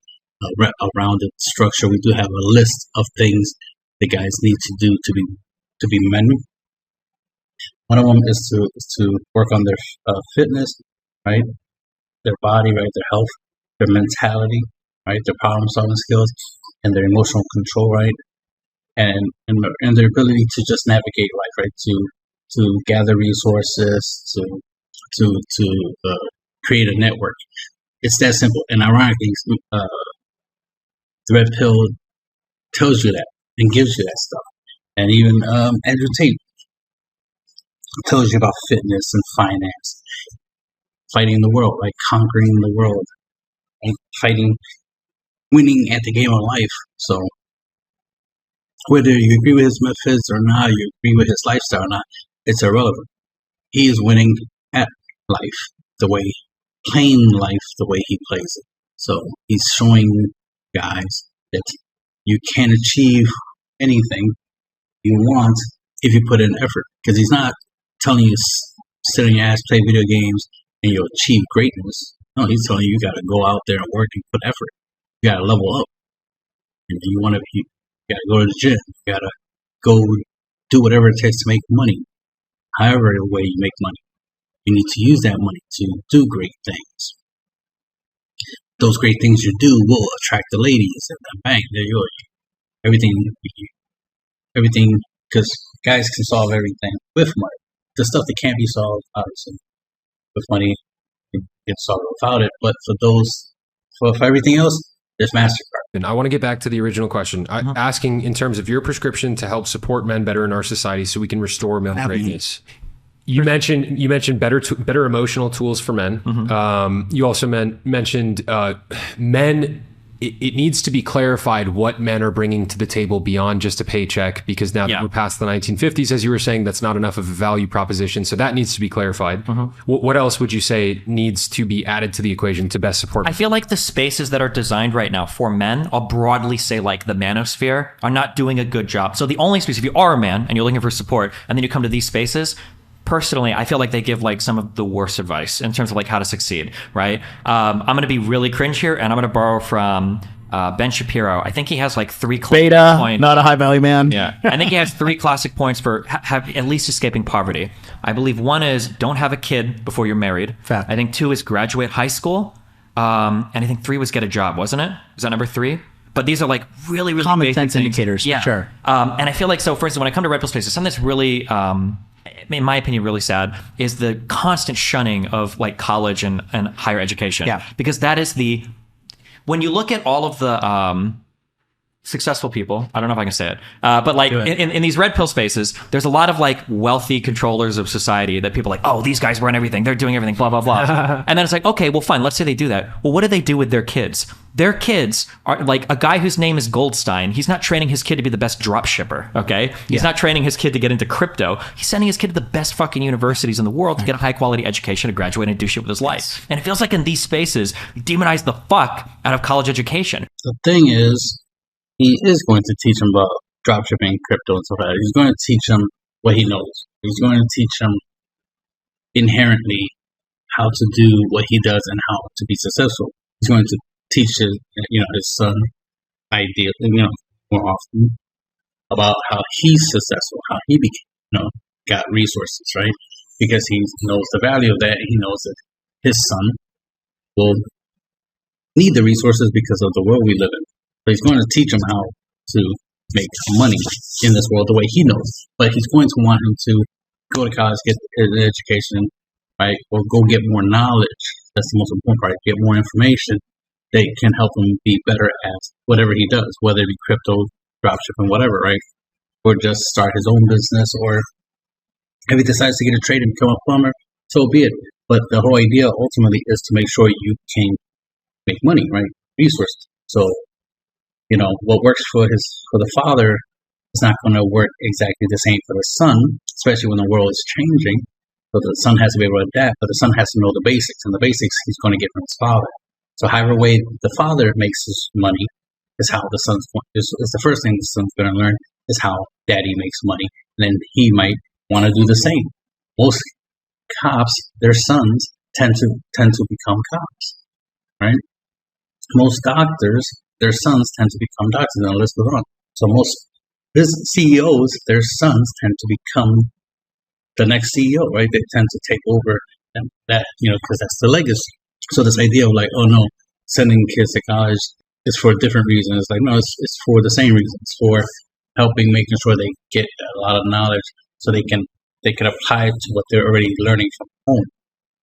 [SPEAKER 3] a rounded structure. We do have a list of things the guys need to do to be men. One of them is to work on their fitness, right? Their body, right? Their health, their mentality, right? Their problem solving skills, and their emotional control, right? And their ability to just navigate life, right? To gather resources, to create a network. It's that simple. And ironically, the red pill tells you that and gives you that stuff. And even Andrew Tate tells you about fitness and finance, fighting the world, like conquering the world, and winning at the game of life. So whether you agree with his methods or not, you agree with his lifestyle or not, it's irrelevant. He is winning at life. the way, playing life the way he plays it. So he's showing guys that you can achieve anything you want if you put in effort. Because he's not telling you sit on your ass, play video games, and you'll achieve greatness. No, he's telling you you got to go out there and work and put effort. You got to level up. And you got to go to the gym. You got to go do whatever it takes to make money. However way you make money, you need to use that money to do great things. Those great things you do will attract the ladies, and bang, there you go. Everything, because guys can solve everything with money. The stuff that can't be solved, obviously, with money, it gets solved without it. But for everything else, there's MasterCard.
[SPEAKER 4] And I want to get back to the original question, asking in terms of your prescription to help support men better in our society so we can restore male greatness. You mentioned better emotional tools for men. You also mentioned men. It needs to be clarified what men are bringing to the table beyond just a paycheck, because now that we're past the 1950s, as you were saying, that's not enough of a value proposition. So that needs to be clarified. What else would you say needs to be added to the equation to best support men?
[SPEAKER 1] I feel like the spaces that are designed right now for men, I'll broadly say like the manosphere, are not doing a good job. So the only space, if you are a man and you're looking for support, and then you come to these spaces, personally, I feel like they give like some of the worst advice in terms of like how to succeed, right? I'm going to be really cringe here, and I'm going to borrow from Ben Shapiro. I think he has like 3
[SPEAKER 2] Beta,
[SPEAKER 1] points.
[SPEAKER 2] not a high value man.
[SPEAKER 1] Yeah. I think he has 3 classic points for have at least escaping poverty. I believe 1 is don't have a kid before you're married.
[SPEAKER 2] Fact.
[SPEAKER 1] I think 2 is graduate high school. And I think 3 was get a job, wasn't it? Was that number 3? But these are like really, really
[SPEAKER 2] Common
[SPEAKER 1] basic
[SPEAKER 2] sense
[SPEAKER 1] things.
[SPEAKER 2] indicators,
[SPEAKER 1] Yeah.
[SPEAKER 2] sure.
[SPEAKER 1] And I feel like, so for instance, when I come to red pill spaces, something that's really, in my opinion, really sad is the constant shunning of like college and higher education.
[SPEAKER 2] Yeah.
[SPEAKER 1] Because that is when you look at all of the successful people, I don't know if I can say it, but like in these red pill spaces, there's a lot of like wealthy controllers of society that people are like, oh, these guys run everything, they're doing everything, blah, blah, blah. And then it's like, okay, well, fine, let's say they do that. Well, what do they do with their kids? Their kids are like a guy whose name is Goldstein. He's not training his kid to be the best drop shipper, okay? He's not training his kid to get into crypto. He's sending his kid to the best fucking universities in the world to get a high quality education, to graduate and do shit with his life. And it feels like in these spaces, we demonize the fuck out of college education.
[SPEAKER 3] The thing is, he is going to teach him about dropshipping, crypto, and stuff like that. He's going to teach him what he knows. He's going to teach him inherently how to do what he does and how to be successful. He's going to teach his son, ideally, more often, about how he's successful, how he became, got resources, right? Because he knows the value of that, and he knows that his son will need the resources because of the world we live in. So he's going to teach him how to make money in this world the way he knows. But he's going to want him to go to college, get an education, right? Or go get more knowledge. That's the most important part. Get more information that can help him be better at whatever he does, whether it be crypto, dropshipping, whatever, right? Or just start his own business, or if he decides to get a trade and become a plumber, so be it. But the whole idea ultimately is to make sure you can make money, right? Resources. So, what works for the father is not going to work exactly the same for the son, especially when the world is changing. So the son has to be able to adapt, but the son has to know the basics, and the basics he's going to get from his father. So however way the father makes his money is how the son's going. Is the first thing the son's going to learn is how daddy makes money, and then he might want to do the same. Most cops, their sons tend to become cops, right? Most doctors, their sons tend to become doctors, and the list goes on. So most business CEOs, their sons tend to become the next CEO, right? They tend to take over that, because that's the legacy. So this idea of like, oh no, sending kids to college is for a different reason. It's like, no, it's for the same reason. It's for helping, making sure they get a lot of knowledge so they can apply it to what they're already learning from home.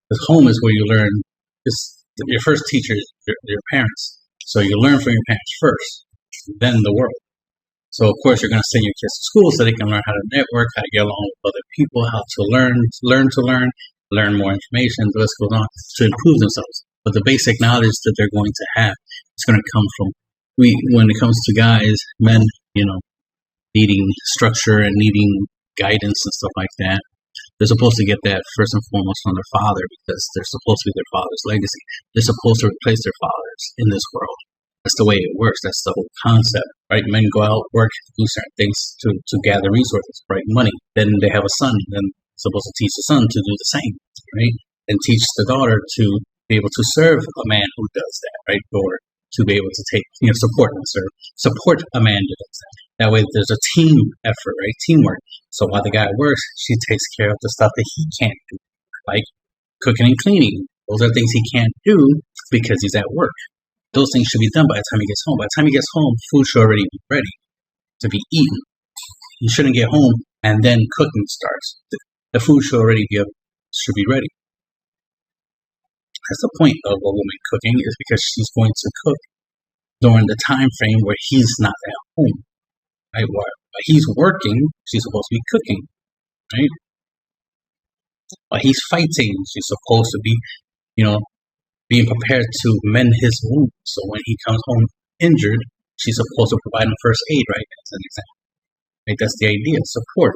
[SPEAKER 3] Because home is where you learn. Your first teacher is your parents. So you learn from your parents first, then the world. So of course you're going to send your kids to school so they can learn how to network, how to get along with other people, how to learn more information, the list goes on, to improve themselves. But the basic knowledge that they're going to have is going to come from, when it comes to guys, men, needing structure and needing guidance and stuff like that, they're supposed to get that first and foremost from their father because they're supposed to be their father's legacy. They're supposed to replace their fathers in this world. That's the way it works. That's the whole concept, right? Men go out, work, do certain things to gather resources, right? Money. Then they have a son. Then they're supposed to teach the son to do the same, right? And teach the daughter to be able to serve a man who does that, right? Or to be able to take, support and support a man who does that. That way there's a team effort, right? Teamwork. So while the guy works, she takes care of the stuff that he can't do, like cooking and cleaning. Those are things he can't do because he's at work. Those things should be done by the time he gets home. By the time he gets home, food should already be ready to be eaten. He shouldn't get home and then cooking starts. The food should be ready. That's the point of a woman cooking, is because she's going to cook during the time frame where he's not at home. Right? While he's working, she's supposed to be cooking. Right? While he's fighting, she's supposed to be, being prepared to mend his wounds. So when he comes home injured, she's supposed to provide him first aid, right? As an example. Right? That's the idea, support.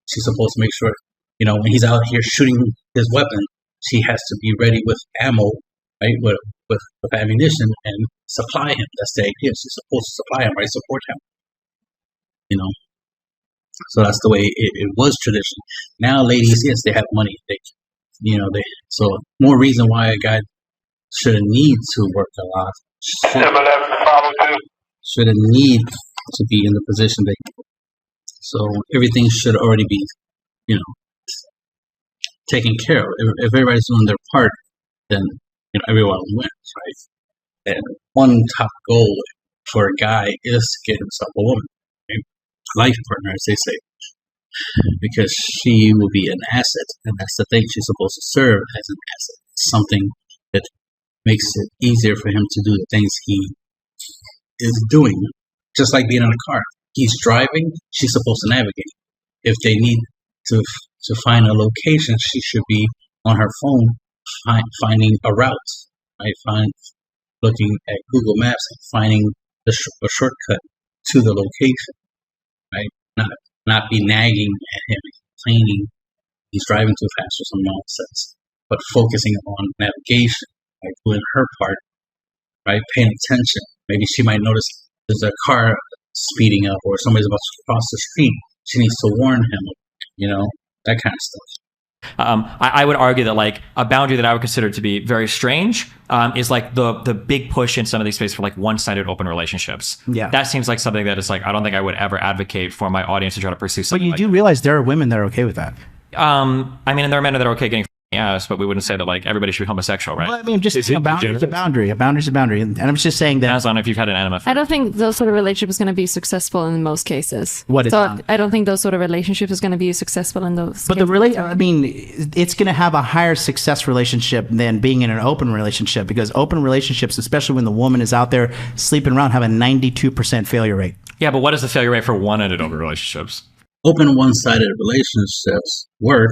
[SPEAKER 3] She's supposed to make sure, when he's out here shooting his weapon, she has to be ready with ammo, right? With ammunition and supply him. That's the idea. She's supposed to supply him, right? Support him. So that's the way it was tradition. Now, ladies, yes, they have money. So more reason why a guy shouldn't need to work a lot. Shouldn't need to be in the position that. So everything should already be, taken care of. If everybody's doing their part, then everyone wins, right? And one top goal for a guy is to get himself a woman, right? A life partner, as they say, because she will be an asset, and that's the thing. She's supposed to serve as an asset, something that makes it easier for him to do the things he is doing. Just like being in a car, he's driving, she's supposed to navigate. If they need to find a location, she should be on her phone finding a route, right? Looking at Google Maps and finding a shortcut to the location, right? Not be nagging at him, complaining he's driving too fast or some nonsense, but focusing on navigation, like doing her part, right? Paying attention. Maybe she might notice there's a car speeding up or somebody's about to cross the street. She needs to warn him, that kind of stuff.
[SPEAKER 1] I would argue that like a boundary that I would consider to be very strange is like the big push in some of these spaces for like one-sided open relationships.
[SPEAKER 2] Yeah,
[SPEAKER 1] that seems like something that is like I don't think I would ever advocate for my audience to try to pursue.
[SPEAKER 2] But you do realize there are women that are okay with that.
[SPEAKER 1] I mean, and there are men that are okay getting yes, but we wouldn't say that like everybody should be homosexual, right?
[SPEAKER 2] Well, I mean, just a boundary is a boundary. A boundary is a boundary, and I'm just saying that.
[SPEAKER 1] I don't know if you've had an enema.
[SPEAKER 5] I don't think those sort of relationships is going to be successful in most cases. I don't think those sort of relationships is going to be successful in those.
[SPEAKER 2] But it's going to have a higher success relationship than being in an open relationship, because open relationships, especially when the woman is out there sleeping around, have a 92% failure rate.
[SPEAKER 1] Yeah, but what is the failure rate for one-ended open relationships?
[SPEAKER 3] Open one-sided relationships work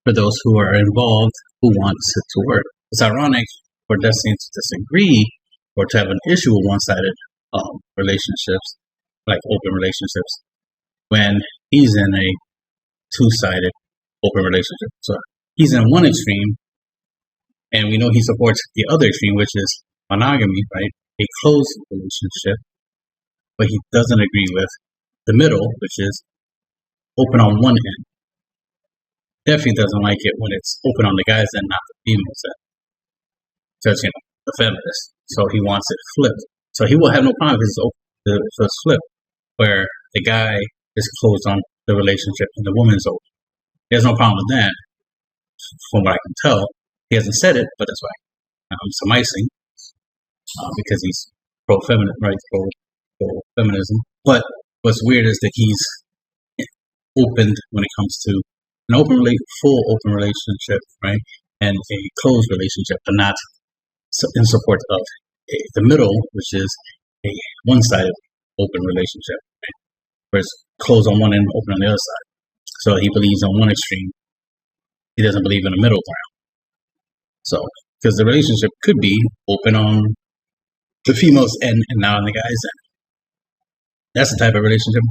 [SPEAKER 3] for those who are involved who wants it to work. It's ironic for Destiny to disagree or to have an issue with one-sided relationships, like open relationships, when he's in a two-sided open relationship. So he's in one extreme, and we know he supports the other extreme, which is monogamy, right? A closed relationship, but he doesn't agree with the middle, which is open on one end. Definitely doesn't like it when it's open on the guy's end, not the female's end. Because, the feminist. So he wants it flipped. So he will have no problem if it's flipped, where the guy is closed on the relationship and the woman's open. He has no problem with that, from what I can tell. He hasn't said it, but that's why I'm surmising, because he's pro-feminine, right? Pro-feminism. But what's weird is that he's opened when it comes to an full open relationship, right, and a closed relationship, but not in support of the middle, which is a one-sided open relationship, right? Where it's closed on one end, open on the other side. So he believes on one extreme, he doesn't believe in a middle ground. So, because the relationship could be open on the female's end and not on the guy's end. That's the type of relationship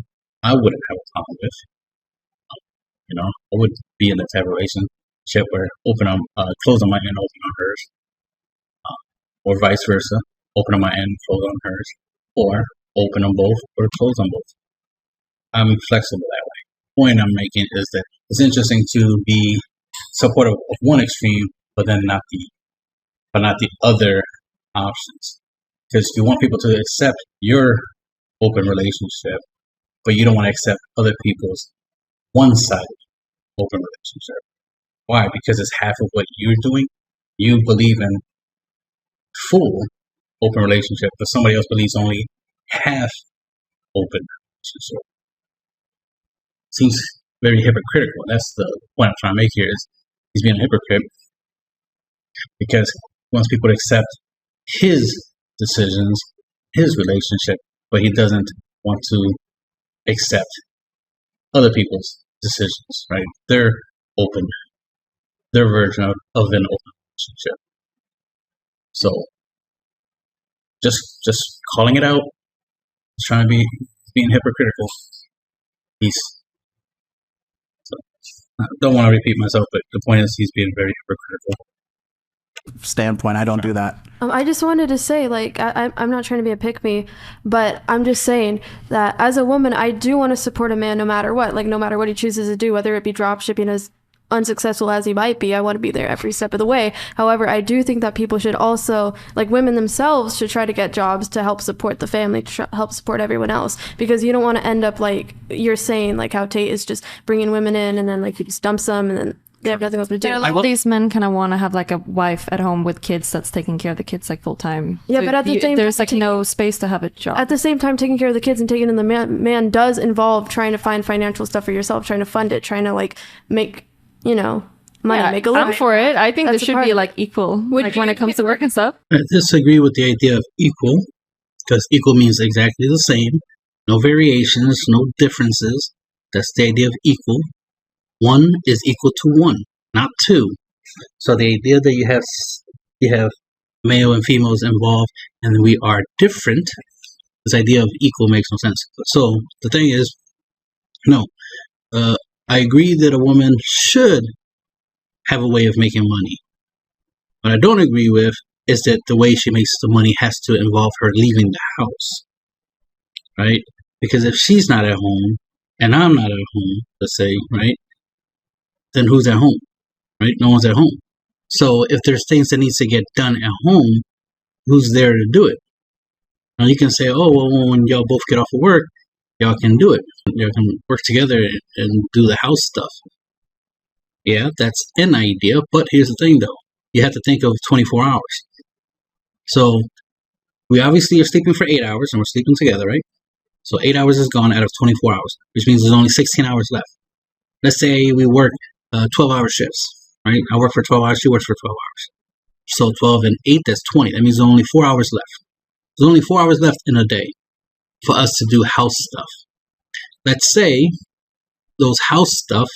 [SPEAKER 3] I wouldn't have a problem with. I would be in that type of relationship where close on my end, open on hers, or vice versa, open on my end, close on hers, or open on both or close on both. I'm flexible that way. The point I'm making is that it's interesting to be supportive of one extreme, but then not the other options, because you want people to accept your open relationship, but you don't want to accept other people's one-sided open relationship. Why? Because it's half of what you're doing. You believe in full open relationship, but somebody else believes only half open relationship. Seems very hypocritical. That's the point I'm trying to make here, is he's being a hypocrite because he wants people to accept his decisions, his relationship, but he doesn't want to accept other people's decisions, right? Their version of an open relationship. So just calling it out, trying to being hypocritical. I don't want to repeat myself, but the point is he's being very hypocritical.
[SPEAKER 2] Standpoint, I don't do that.
[SPEAKER 6] I just wanted to say, like, I'm not trying to be a pick-me, but I'm just saying that as a woman, I do want to support a man no matter what. Like, no matter what he chooses to do, whether it be drop shipping, as unsuccessful as he might be, I want to be there every step of the way. However, I do think that people should also, like, women themselves should try to get jobs to help support the family, to help support everyone else, because you don't want to end up like you're saying, like how Tate is just bringing women in and then like he just dumps them and then they have nothing else to do.
[SPEAKER 5] These men kind of want to have like a wife at home with kids that's taking care of the kids like full time.
[SPEAKER 6] Yeah, so but at the same
[SPEAKER 5] there's like no space to have a job.
[SPEAKER 6] At the same time, taking care of the kids and taking in the man does involve trying to find financial stuff for yourself, trying to fund it, trying to like make, money, make a living.
[SPEAKER 5] I'm for it. I think this should be like equal, like when it comes to work and stuff.
[SPEAKER 3] I disagree with the idea of equal, because equal means exactly the same, no variations, no differences. That's the idea of equal. One is equal to one, not two. So the idea that you have male and females involved and we are different, this idea of equal makes no sense. So the thing is, no, I agree that a woman should have a way of making money. What I don't agree with is that the way she makes the money has to involve her leaving the house, right? Because if she's not at home and I'm not at home, let's say, right, then who's at home, right? No one's at home. So if there's things that needs to get done at home, who's there to do it? Now you can say, oh, well, when y'all both get off of work, y'all can do it. Y'all can work together and do the house stuff. Yeah, that's an idea, but here's the thing, though. You have to think of 24 hours. So we obviously are sleeping for 8 hours, and we're sleeping together, right? So 8 hours is gone out of 24 hours, which means there's only 16 hours left. Let's say we work 12-hour shifts, right? I work for 12 hours, she works for 12 hours. So 12 and 8, that's 20. That means there's only 4 hours left. There's only 4 hours left in a day for us to do house stuff. Let's say those house stuff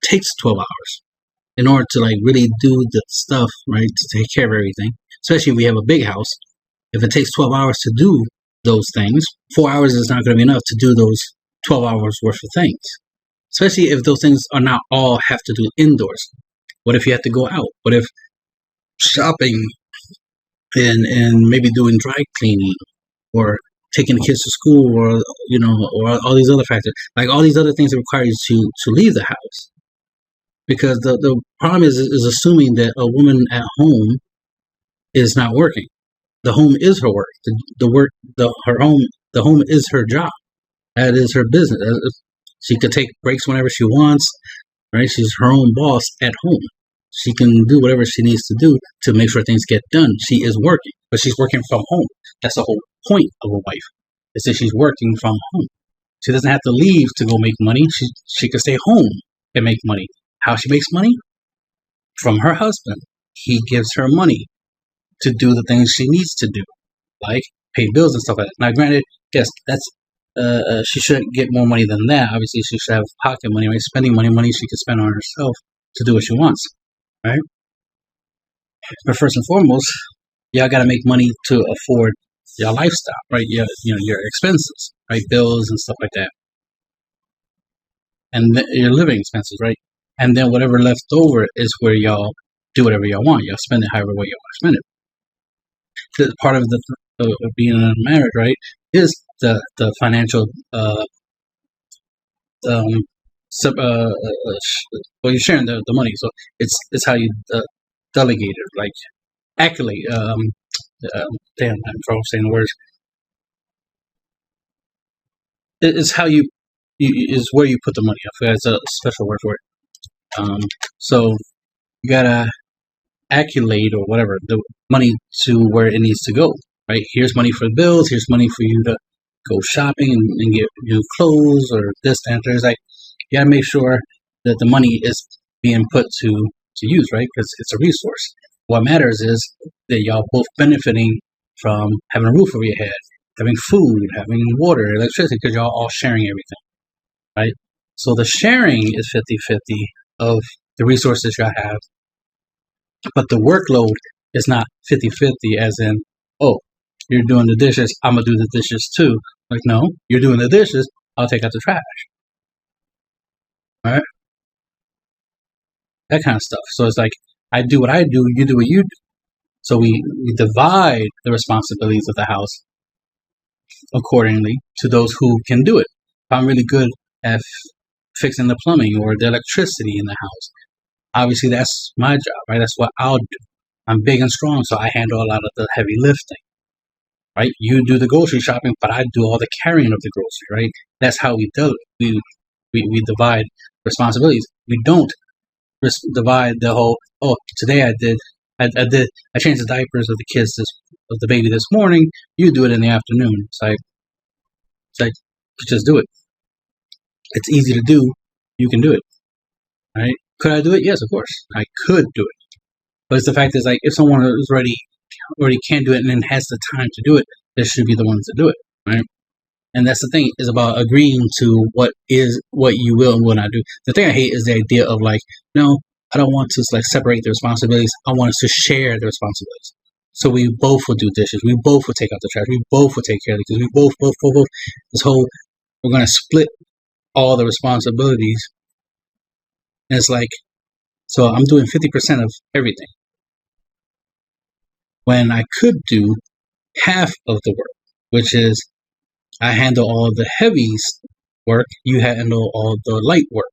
[SPEAKER 3] takes 12 hours in order to like really do the stuff, right? To take care of everything. Especially if we have a big house. If it takes 12 hours to do those things, 4 hours is not going to be enough to do those 12 hours worth of things. Especially if those things are not all have to do indoors. What if you have to go out? What if shopping and maybe doing dry cleaning or taking the kids to school or all these other factors, like all these other things that require you to leave the house. Because the problem is assuming that a woman at home is not working. The home is her work. The home is her job. That is her business. She could take breaks whenever she wants, right? She's her own boss at home. She can do whatever she needs to do to make sure things get done. She is working, but she's working from home. That's the whole point of a wife, is that she's working from home. She doesn't have to leave to go make money. She can stay home and make money. How she makes money? From her husband. He gives her money to do the things she needs to do, like pay bills and stuff like that. Now, granted, yes, that's she should get more money than that. Obviously, she should have pocket money, right? Spending money she could spend on herself to do what she wants, right? But first and foremost, y'all got to make money to afford your lifestyle, right? Your expenses, right? Bills and stuff like that. and your living expenses, right? And then whatever left over is where y'all do whatever y'all want. Y'all spend it however way y'all want to spend it. The part of the of being in a marriage, right, is the financial well, you're sharing the money, so it's how you delegate it, like accolade. Damn, I'm trouble saying the words. It's how you is where you put the money. I forgot it's a special word for it. So you gotta accolade or whatever the money to where it needs to go. Right? Here's money for bills. Here's money for you to go shopping and get new clothes or this and there's like you gotta make sure that the money is being put to use, right? Because it's a resource. What matters is that y'all both benefiting from having a roof over your head, having food, having water, electricity, because y'all all sharing everything, right? So the sharing is 50-50 of the resources y'all have, but the workload is not 50-50 as in, oh, you're doing the dishes, I'm going to do the dishes too. Like, no, you're doing the dishes, I'll take out the trash. All right? That kind of stuff. So it's like, I do what I do, you do what you do. So we divide the responsibilities of the house accordingly to those who can do it. If I'm really good at fixing the plumbing or the electricity in the house, obviously that's my job, right? That's what I'll do. I'm big and strong, so I handle a lot of the heavy lifting, right? You do the grocery shopping, but I do all the carrying of the grocery, right? That's how we do it. We divide responsibilities. We don't divide the whole, oh, today I changed the diapers of the kids of the baby this morning, you do it in the afternoon. It's like just do it. It's easy to do, you can do it. Right? Could I do it? Yes, of course. I could do it. But it's the fact is like if someone is already can do it and then has the time to do it, they should be the ones to do it. Right? And that's the thing, is about agreeing to what you will and will not do. The thing I hate is the idea of like, no, I don't want to like separate the responsibilities. I want us to share the responsibilities. So we both will do dishes. We both will take out the trash. We both will take care of it. Because we both. This whole, we're going to split all the responsibilities. And it's like, so I'm doing 50% of everything. When I could do half of the work, which is I handle all the heavy work, you handle all the light work,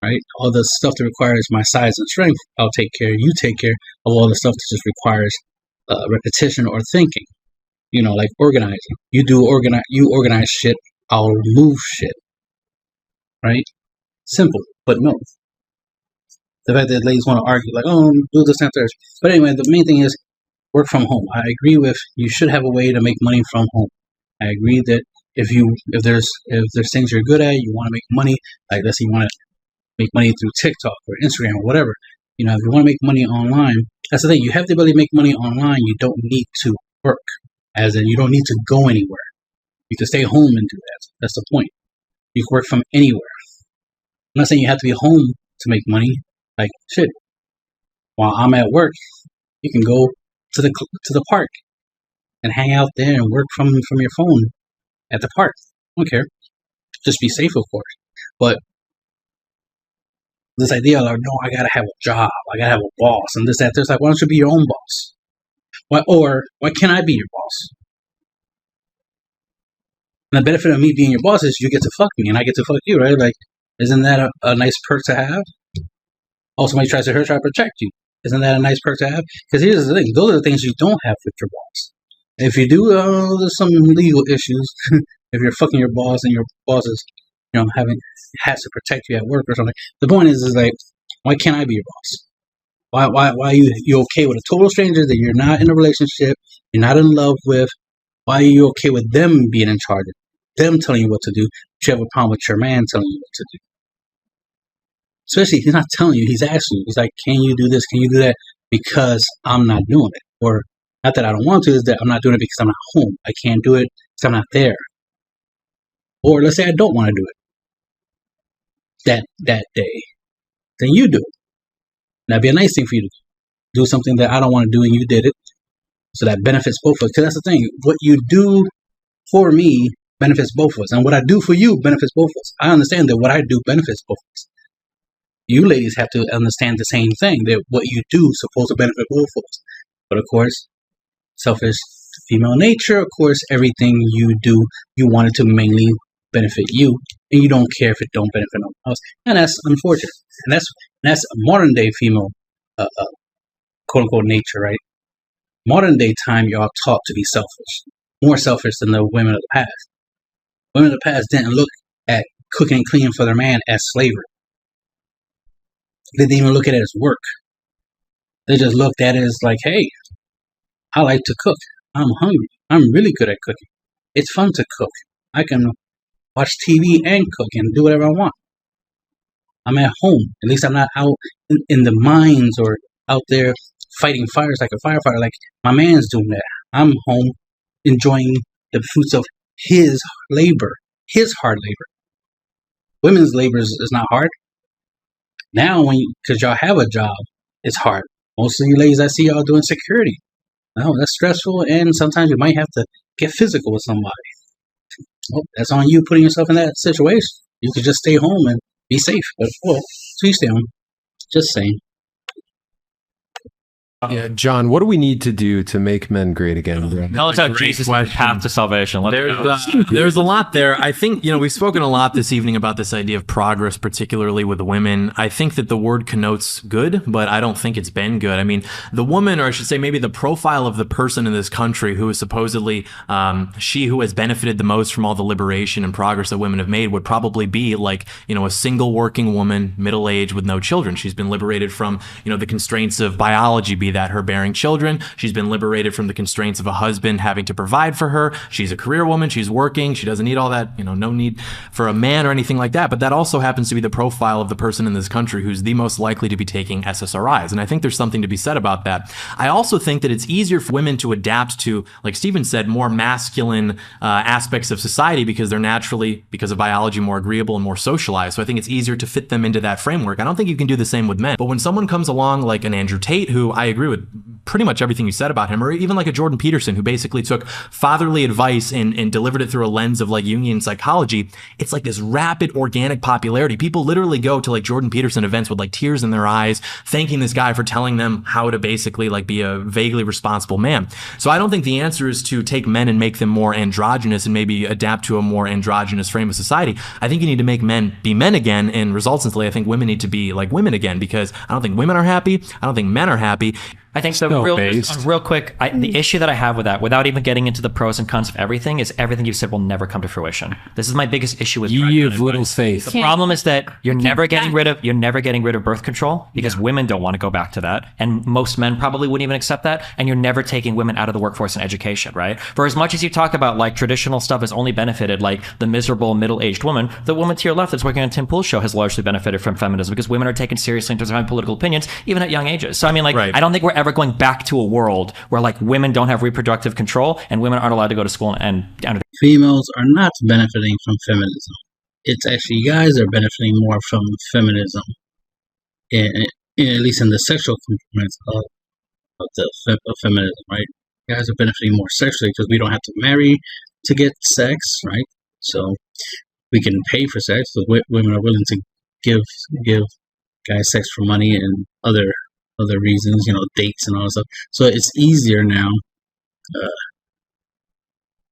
[SPEAKER 3] right? All the stuff that requires my size and strength, I'll take care. You take care of all the stuff that just requires repetition or thinking. You know, like organizing. You organize shit, I'll move shit, right? Simple, but no. The fact that ladies want to argue, like, oh, do this and that. But anyway, the main thing is work from home. I agree with you should have a way to make money from home. I agree that if there's things you're good at, you want to make money, like let's say you want to make money through TikTok or Instagram or whatever. You know, if you want to make money online, that's the thing. You have the ability to make money online. You don't need to work, as in you don't need to go anywhere. You can stay home and do that. That's the point. You can work from anywhere. I'm not saying you have to be home to make money. Like shit. While I'm at work, you can go to the park and hang out there and work from your phone at the park. I don't care. Just be safe, of course. But this idea of, no, I gotta have a job, I gotta have a boss, and this, that, there's like, why don't you be your own boss? Why can't I be your boss? And the benefit of me being your boss is you get to fuck me and I get to fuck you, right? Like, isn't that a nice perk to have? Oh, somebody tries to protect you. Isn't that a nice perk to have? Because here's the thing, those are the things you don't have with your boss. If you do, there's some legal issues. If you're fucking your boss and your boss is, has to protect you at work or something. The point is like, why can't I be your boss? Why are you okay with a total stranger that you're not in a relationship, you're not in love with? Why are you okay with them being in charge, them telling you what to do, but you have a problem with your man telling you what to do? Especially if he's not telling you, he's asking you. He's like, can you do this? Can you do that? Because I'm not doing it. Or not that I don't want to, is that I'm not doing it because I'm not home. I can't do it because I'm not there. Or let's say I don't want to do it that day. Then you do it. That'd be a nice thing for you to do something that I don't want to do and you did it. So that benefits both of us. Because that's the thing. What you do for me benefits both of us. And what I do for you benefits both of us. I understand that what I do benefits both of us. You ladies have to understand the same thing, that what you do is supposed to benefit both of us. But of course, selfish female nature, of course, everything you do, you want it to mainly benefit you, and you don't care if it don't benefit no one else. And that's unfortunate. And that's a modern day female, quote unquote, nature, right? Modern day time, y'all taught to be selfish, more selfish than the women of the past. Women of the past didn't look at cooking and cleaning for their man as slavery. They didn't even look at it as work. They just looked at it as like, hey, I like to cook. I'm hungry. I'm really good at cooking. It's fun to cook. I can watch TV and cook and do whatever I want. I'm at home. At least I'm not out in the mines or out there fighting fires like a firefighter. Like my man's doing that. I'm home enjoying the fruits of his labor, his hard labor. Women's labor is not hard. Now, because y'all have a job, it's hard. Most of you ladies I see y'all doing security. No, that's stressful, and sometimes you might have to get physical with somebody. Well, that's on you putting yourself in that situation. You could just stay home and be safe. But, well, please stay home. Just saying.
[SPEAKER 4] Yeah, John, what do we need to do to make men great again?
[SPEAKER 1] Tell us how Jesus is the path to salvation.
[SPEAKER 7] There's a lot there. I think, we've spoken a lot this evening about this idea of progress, particularly with women. I think that the word connotes good, but I don't think it's been good. I mean, the woman, or I should say maybe the profile of the person in this country who is supposedly she who has benefited the most from all the liberation and progress that women have made would probably be like, a single working woman, middle-aged with no children. She's been liberated from, the constraints of biology, be that her bearing children. She's been liberated from the constraints of a husband having to provide for her. She's a career woman. She's working. She doesn't need all that, no need for a man or anything like that. But that also happens to be the profile of the person in this country who's the most likely to be taking SSRIs. And I think there's something to be said about that. I also think that it's easier for women to adapt to, like Stephen said, more masculine aspects of society because they're naturally, because of biology, more agreeable and more socialized. So I think it's easier to fit them into that framework. I don't think you can do the same with men. But when someone comes along like an Andrew Tate, who I agree with pretty much everything you said about him, or even like a Jordan Peterson, who basically took fatherly advice and delivered it through a lens of like Jungian psychology, it's like this rapid organic popularity. People literally go to like Jordan Peterson events with like tears in their eyes, thanking this guy for telling them how to basically like be a vaguely responsible man. So I don't think the answer is to take men and make them more androgynous and maybe adapt to a more androgynous frame of society. I think you need to make men be men again, and results instantly, I think women need to be like women again, because I don't think women are happy. I don't think men are happy.
[SPEAKER 1] I think so. Real quick, the issue that I have with that, without even getting into the pros and cons of everything, is everything you've said will never come to fruition. This is my biggest issue with
[SPEAKER 4] you have little faith.
[SPEAKER 1] The problem is that you're never getting rid of birth control, because women don't want to go back to that, and most men probably wouldn't even accept that. And you're never taking women out of the workforce and education, right? For as much as you talk about like traditional stuff has only benefited like the miserable middle-aged woman, the woman to your left that's working on Tim Pool's show has largely benefited from feminism, because women are taken seriously in terms of having political opinions, even at young ages. So I mean, like, I don't think we're ever going back to a world where like women don't have reproductive control and women aren't allowed to go to school and
[SPEAKER 3] females are not benefiting from feminism. It's actually guys are benefiting more from feminism, at least in the sexual components of feminism, right? Guys are benefiting more sexually because we don't have to marry to get sex, right? So we can pay for sex. So women are willing to give guys sex for money and other reasons, dates and all that stuff. So it's easier now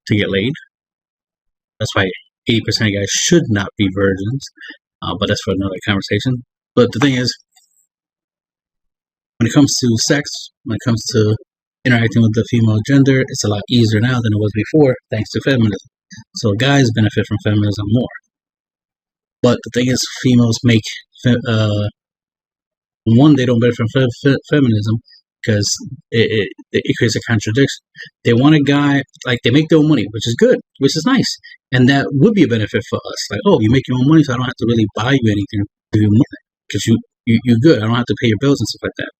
[SPEAKER 3] to get laid. That's why 80% of guys should not be virgins, but that's for another conversation. But the thing is, when it comes to sex, when it comes to interacting with the female gender, it's a lot easier now than it was before, thanks to feminism. So guys benefit from feminism more. But the thing is, females make they don't benefit from feminism because it creates a contradiction. They want a guy, like, they make their own money, which is good, which is nice. And that would be a benefit for us. Like, oh, you make your own money, so I don't have to really buy you anything to do money because you're good. I don't have to pay your bills and stuff like that.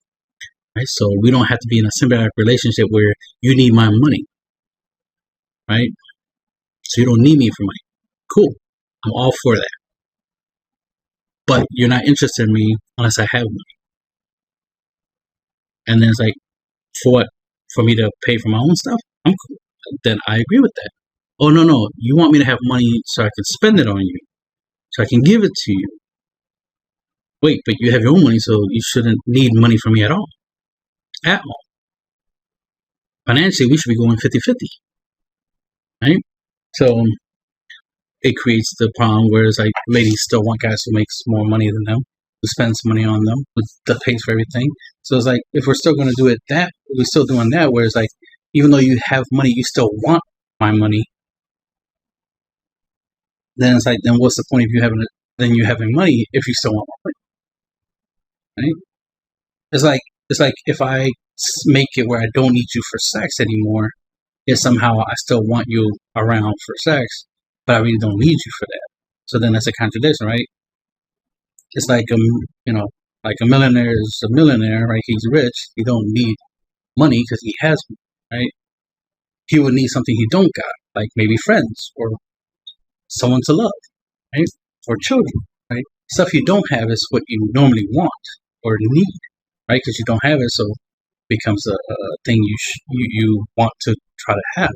[SPEAKER 3] Right? So we don't have to be in a symbiotic relationship where you need my money. Right? So you don't need me for money. Cool. I'm all for that. But you're not interested in me unless I have money. And then it's like, for what? For me to pay for my own stuff? I'm cool. Then I agree with that. Oh, no, you want me to have money so I can spend it on you, so I can give it to you. Wait, but you have your own money, so you shouldn't need money from me at all. At all. Financially, we should be going 50-50, right? So it creates the problem where it's like ladies still want guys who makes more money than them, who spends money on them, that pays for everything. So it's like, if we're still going to do it we're still doing that, where it's like, even though you have money, you still want my money. Then it's like, then what's the point of you having money if you still want more money, right? It's like if I make it where I don't need you for sex anymore, yet somehow I still want you around for sex, but I really don't need you for that. So then that's a contradiction, right? It's like like a millionaire is a millionaire, right? He's rich. He don't need money because he has money, right? He would need something he don't got, like maybe friends or someone to love, right? Or children, right? Stuff you don't have is what you normally want or need, right? Because you don't have it, so it becomes a thing you want to try to have.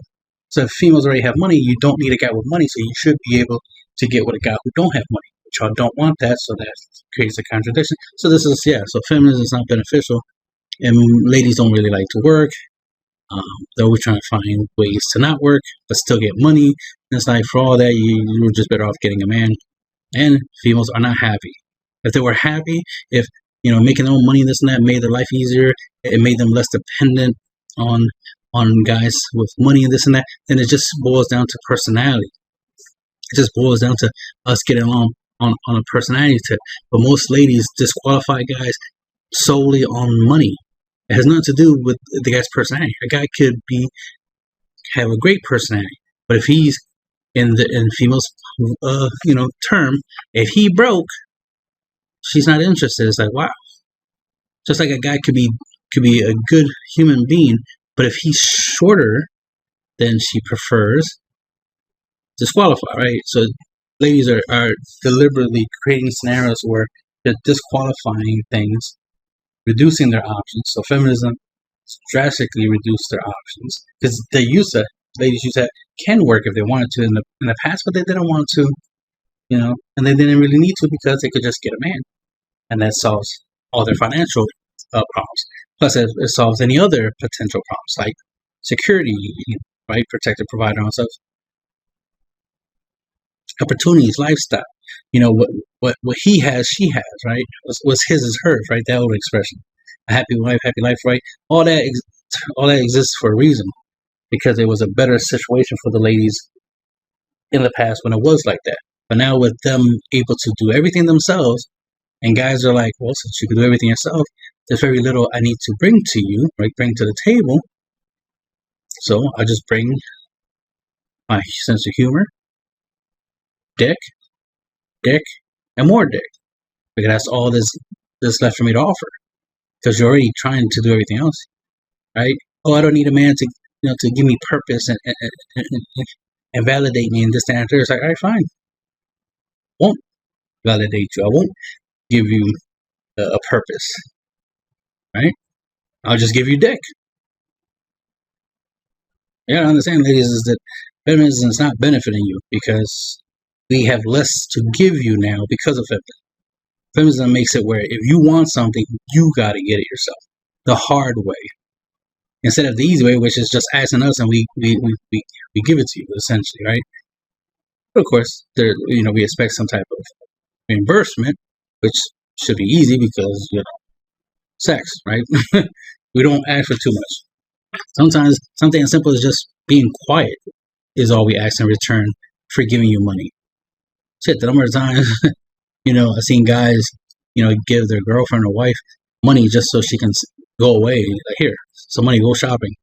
[SPEAKER 3] So if females already have money, you don't need a guy with money, so you should be able to get with a guy who don't have money. But y'all don't want that, so that creates a contradiction. So this is, so feminism is not beneficial, and ladies don't really like to work. They're always trying to find ways to not work, but still get money. And it's like, for all that, you're just better off getting a man. And females are not happy. If they were happy, if, making their own money, this and that, made their life easier, it made them less dependent on guys with money and this and that, then it just boils down to personality. It just boils down to us getting along on a personality tip. But most ladies disqualify guys solely on money. It has nothing to do with the guy's personality. A guy could have a great personality, but if he's in females' term, if he broke, she's not interested. It's like, wow. Just like a guy could be a good human being, but if he's shorter than she prefers, disqualify, right? So ladies are deliberately creating scenarios where they're disqualifying things, reducing their options. So feminism drastically reduced their options because ladies used to can work if they wanted to in the past, but they didn't want to, and they didn't really need to because they could just get a man, and that solves all their financial problems. Plus, it solves any other potential problems like security, right? Protected provider on stuff, opportunities, lifestyle. What he has, she has, right? What's his is hers, right? That old expression, a happy wife, happy life, right? All that exists for a reason, because it was a better situation for the ladies in the past when it was like that. But now with them able to do everything themselves, and guys are like, well, since you can do everything yourself, there's very little I need to bring to you, right? Bring to the table. So I just bring my sense of humor, dick, and more dick. Because that's all that's left for me to offer. Because you're already trying to do everything else, right? Oh, I don't need a man to give me purpose and validate me and this and that. It's like, all right, fine. Won't validate you. I won't give you a purpose, right? I'll just give you dick. You gotta understand, ladies, is that feminism is not benefiting you because we have less to give you now because of feminism. Feminism makes it where if you want something, you gotta get it yourself, the hard way, instead of the easy way, which is just asking us and we give it to you, essentially, right? But of course, we expect some type of reimbursement, which should be easy because sex, right? We don't ask for too much. Sometimes something as simple as just being quiet is all we ask in return for giving you money. Shit, the number of times, I've seen guys, give their girlfriend or wife money just so she can go away. Like, here, some money, go shopping.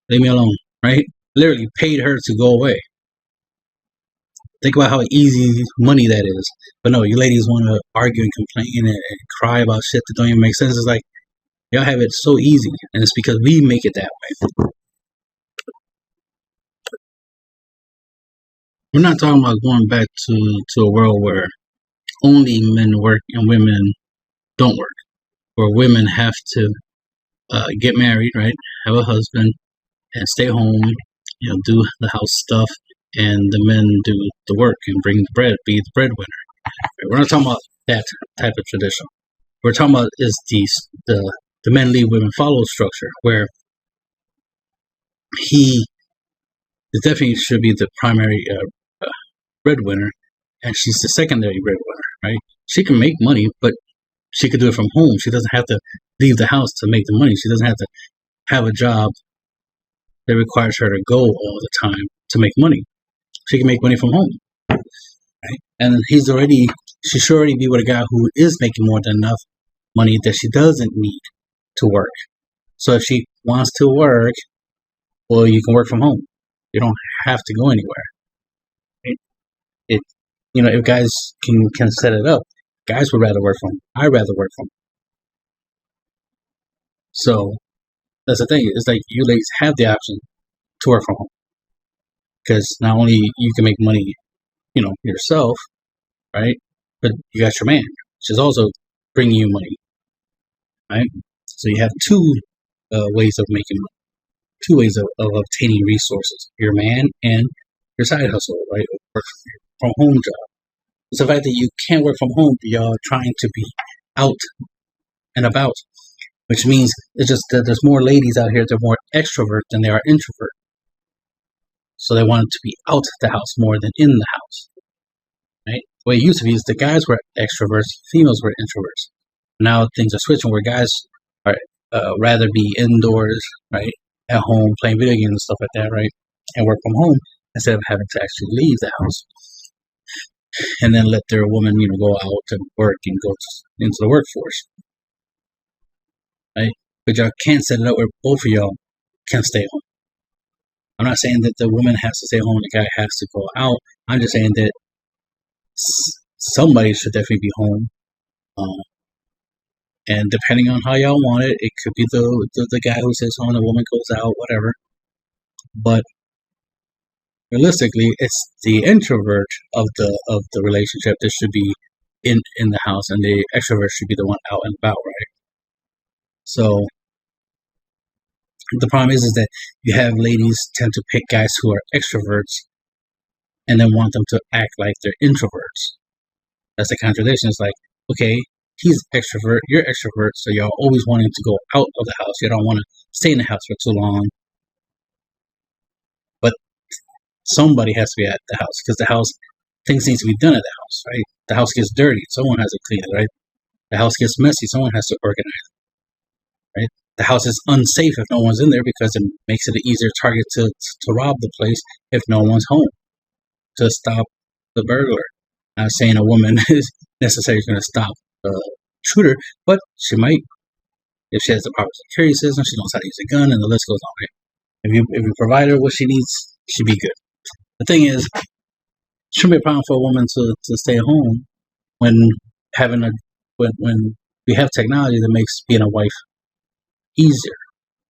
[SPEAKER 3] Leave me alone, right? Literally paid her to go away. Think about how easy money that is. But no, you ladies want to argue and complain and cry about shit that don't even make sense. It's like, y'all have it so easy, and it's because we make it that way. We're not talking about going back to a world where only men work and women don't work, where women have to get married, right? Have a husband and stay home, do the house stuff, and the men do the work and bring the bread, be the breadwinner. We're not talking about that type of tradition. We're talking about is the men lead, women follow structure, where he definitely should be the primary breadwinner, and she's the secondary breadwinner, right? She can make money, but she could do it from home. She doesn't have to leave the house to make the money. She doesn't have to have a job that requires her to go all the time to make money. She can make money from home, right? And she should already be with a guy who is making more than enough money that she doesn't need to work. So if she wants to work, well, you can work from home. You don't have to go anywhere. If guys can set it up, guys would rather work from home. I'd rather work from home. So that's the thing. It's like you ladies have the option to work from home, because not only you can make money, yourself, right? But you got your man, which is also bringing you money, right? So you have two ways of making money, two ways of obtaining resources: your man and your side hustle, right? Work from home job. It's the fact that you can't work from home, but y'all trying to be out and about, which means it's just that there's more ladies out here that are more extrovert than they are introvert. So they wanted to be out the house more than in the house, right? The way it used to be is the guys were extroverts, females were introverts. Now things are switching where guys are rather be indoors, right, at home playing video games and stuff like that, right, and work from home instead of having to actually leave the house and then let their woman, go out and work and go into the workforce, right? But y'all can't set it up where both of y'all can stay home. I'm not saying that the woman has to stay home and the guy has to go out. I'm just saying that somebody should definitely be home. And depending on how y'all want it, it could be the guy who stays home, the woman goes out, whatever. But realistically, it's the introvert of the relationship that should be in the house, and the extrovert should be the one out and about, right? So the problem is that you have ladies tend to pick guys who are extroverts and then want them to act like they're introverts. That's the contradiction. It's like, okay, he's extrovert, you're extrovert, so y'all always wanting to go out of the house. You don't want to stay in the house for too long. But somebody has to be at the house, because the house, things need to be done at the house, right? The house gets dirty, someone has to clean it, right? The house gets messy, someone has to organize it, right? The house is unsafe if no one's in there, because it makes it an easier target to rob the place if no one's home, to stop the burglar. I'm not saying a woman is necessarily going to stop the shooter, but she might, if she has the proper security system, she knows how to use a gun, and the list goes on, right? If you provide her what she needs, she'd be good. The thing is, it shouldn't be a problem for a woman to stay home when we have technology that makes being a wife easier.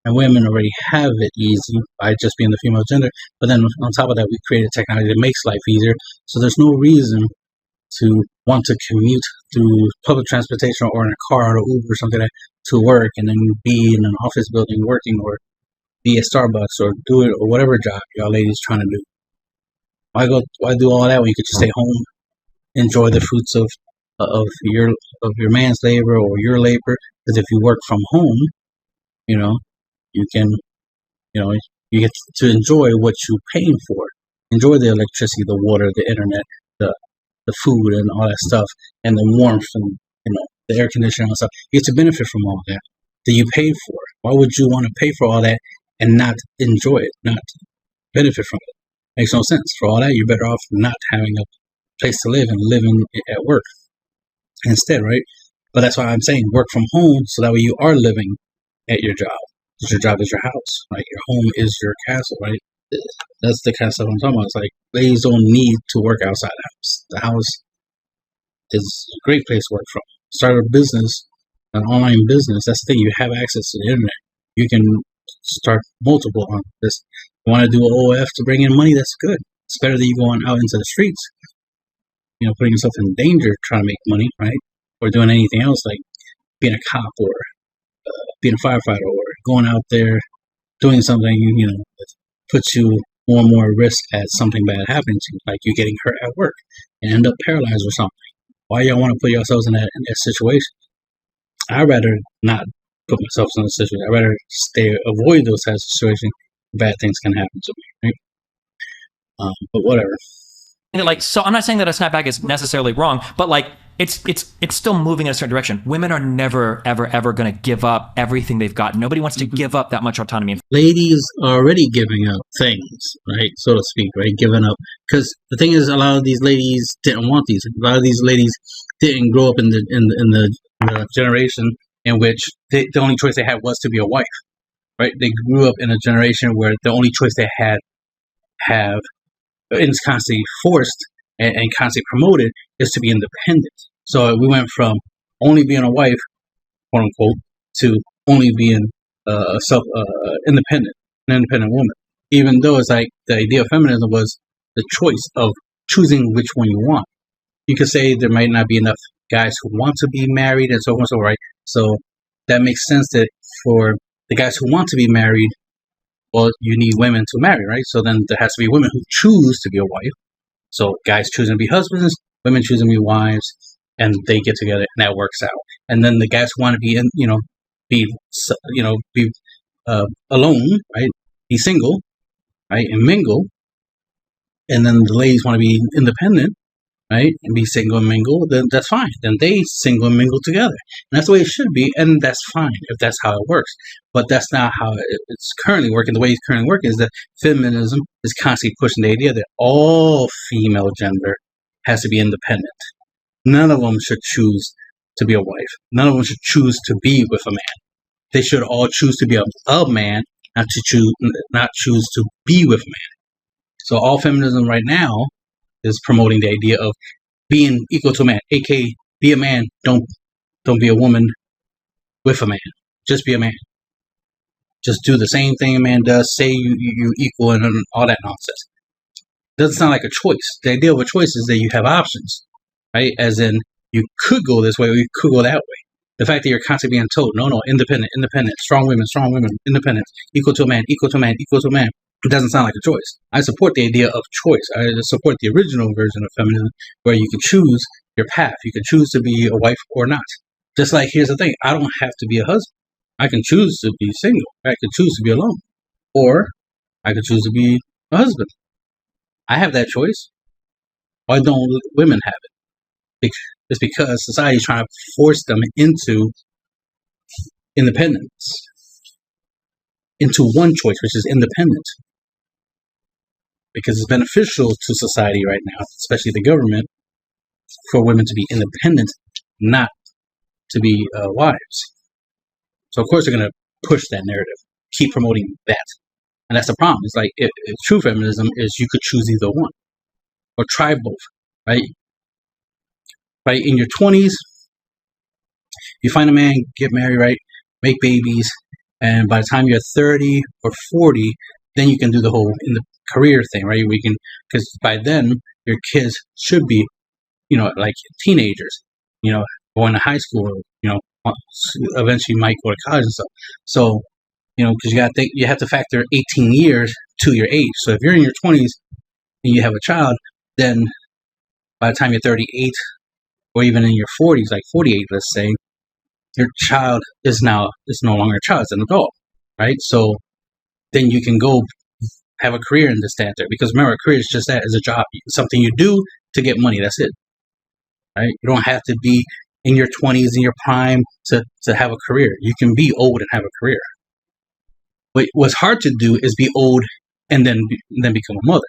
[SPEAKER 3] And women already have it easy by just being the female gender. But then on top of that, we created technology that makes life easier. So there's no reason to want to commute through public transportation or in a car or Uber or something like that to work, and then be in an office building working, or be at Starbucks, or do it, or whatever job y'all ladies trying to do. Why do all that when you could just stay home, enjoy the fruits of your man's labor or your labor? Because if you work from home, you can, you get to enjoy what you're paying for. Enjoy the electricity, the water, the internet, the food, and all that stuff, and the warmth, and the air conditioning and stuff. You get to benefit from all that you paid for. Why would you want to pay for all that and not enjoy it, not benefit from it? Makes no sense. For all that, you're better off not having a place to live and living at work instead, right? But that's why I'm saying work from home, so that way you are living at your job. Because your job is your house, right? Your home is your castle, right? That's the kind of stuff I'm talking about. It's like, ladies don't need to work outside the house. The house is a great place to work from. Start a business, an online business. That's the thing. You have access to the internet. You can start multiple on this. You want to do OF to bring in money? That's good. It's better than you going out into the streets, putting yourself in danger trying to make money, right? Or doing anything else like being a cop, or being a firefighter, or going out there doing something, that puts you more and more risk at something bad happening to you, like you getting hurt at work and end up paralyzed or something. Why y'all want to put yourselves in that situation? I'd rather not put myself in a situation. I'd rather avoid those types of situations. Bad things can happen to me, right? But whatever.
[SPEAKER 1] Like, so I'm not saying that a snapback is necessarily wrong, but like it's still moving in a certain direction. Women are never, ever going to give up everything they've got. Nobody wants to give up that much autonomy.
[SPEAKER 3] Ladies are already giving up things, right? So to speak, right? Giving up. Because the thing is, a lot of these ladies didn't want these. A lot of these ladies didn't grow up in the generation in which the only choice they had was to be a wife, right? They grew up in a generation where the only choice they have and is constantly forced and constantly promoted is to be independent. So we went from only being a wife, quote unquote, to only being independent, an independent woman. Even though it's like the idea of feminism was the choice of choosing which one you want. You could say there might not be enough guys who want to be married and so on and so forth, right? So that makes sense that for the guys who want to be married, well, you need women to marry, right? So then there has to be women who choose to be a wife. So guys choosing to be husbands, women choosing to be wives, and they get together, and that works out. And then the guys who want to be alone, right? Be single, right? And mingle. And then the ladies want to be independent, right? And be single and mingle. Then that's fine. Then they single and mingle together. And that's the way it should be, and that's fine if that's how it works. But that's not how it's currently working. The way it's currently working is that feminism is constantly pushing the idea that all female gender has to be independent. None of them should choose to be a wife. None of them should choose to be with a man. They should all choose to be a man, not choose to be with a man. So all feminism right now is promoting the idea of being equal to a man, aka be a man, don't be a woman with a man. Just be a man. Just do the same thing a man does. Say you equal and all that nonsense. Doesn't sound like a choice. The idea of a choice is that you have options, right? As in, you could go this way or you could go that way. The fact that you're constantly being told, no, independent, strong women, independent, equal to a man, equal to a man, equal to a man. It doesn't sound like a choice. I support the idea of choice. I support the original version of feminism where you can choose your path. You can choose to be a wife or not. Just like, here's the thing. I don't have to be a husband. I can choose to be single. I can choose to be alone. Or I can choose to be a husband. I have that choice. Why don't women have it? It's because society is trying to force them into independence. Into one choice, which is independent. Because it's beneficial to society right now, especially the government, for women to be independent, not to be wives. So of course they're going to push that narrative, keep promoting that. And that's the problem. It's like, if true feminism is you could choose either one. Or try both, right? Right, in your 20s, you find a man, get married, right? Make babies. And by the time you're 30 or 40, then you can do the whole in the career thing, right? Because by then your kids should be, like teenagers, going to high school, eventually might go to college and stuff. So, because you have to factor 18 years to your age. So if you're in your 20s and you have a child, then by the time you're 38 or even in your 40s, like 48, let's say, your child is no longer a child, it's an adult, right? So then you can go have a career in this stand there. Because remember, a career is just that, it's a job. It's something you do to get money, that's it. Right? You don't have to be in your 20s, in your prime, to have a career. You can be old and have a career. But what's hard to do is be old and then become a mother.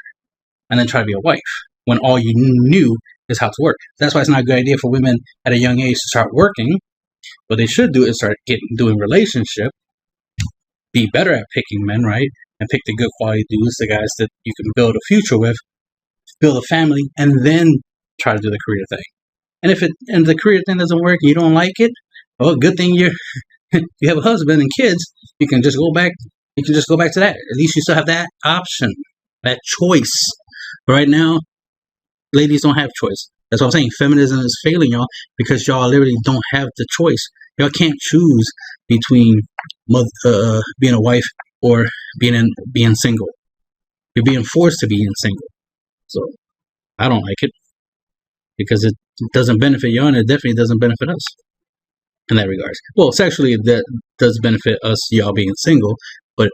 [SPEAKER 3] And then try to be a wife, when all you knew is how to work. That's why it's not a good idea for women at a young age to start working. What they should do is start doing relationship, be better at picking men, right? And pick the good quality dudes, the guys that you can build a future with, build a family, and then try to do the career thing. And if the career thing doesn't work, you don't like it, well, good thing you have a husband and kids. You can just go back. You can just go back to that. At least you still have that option, that choice. But right now, ladies don't have choice. That's what I'm saying. Feminism is failing y'all because y'all literally don't have the choice. Y'all can't choose between being a wife or being single. You're being forced to be in single. So I don't like it because it doesn't benefit you, and it definitely doesn't benefit us in that regards. Well, sexually, that does benefit us, y'all being single, but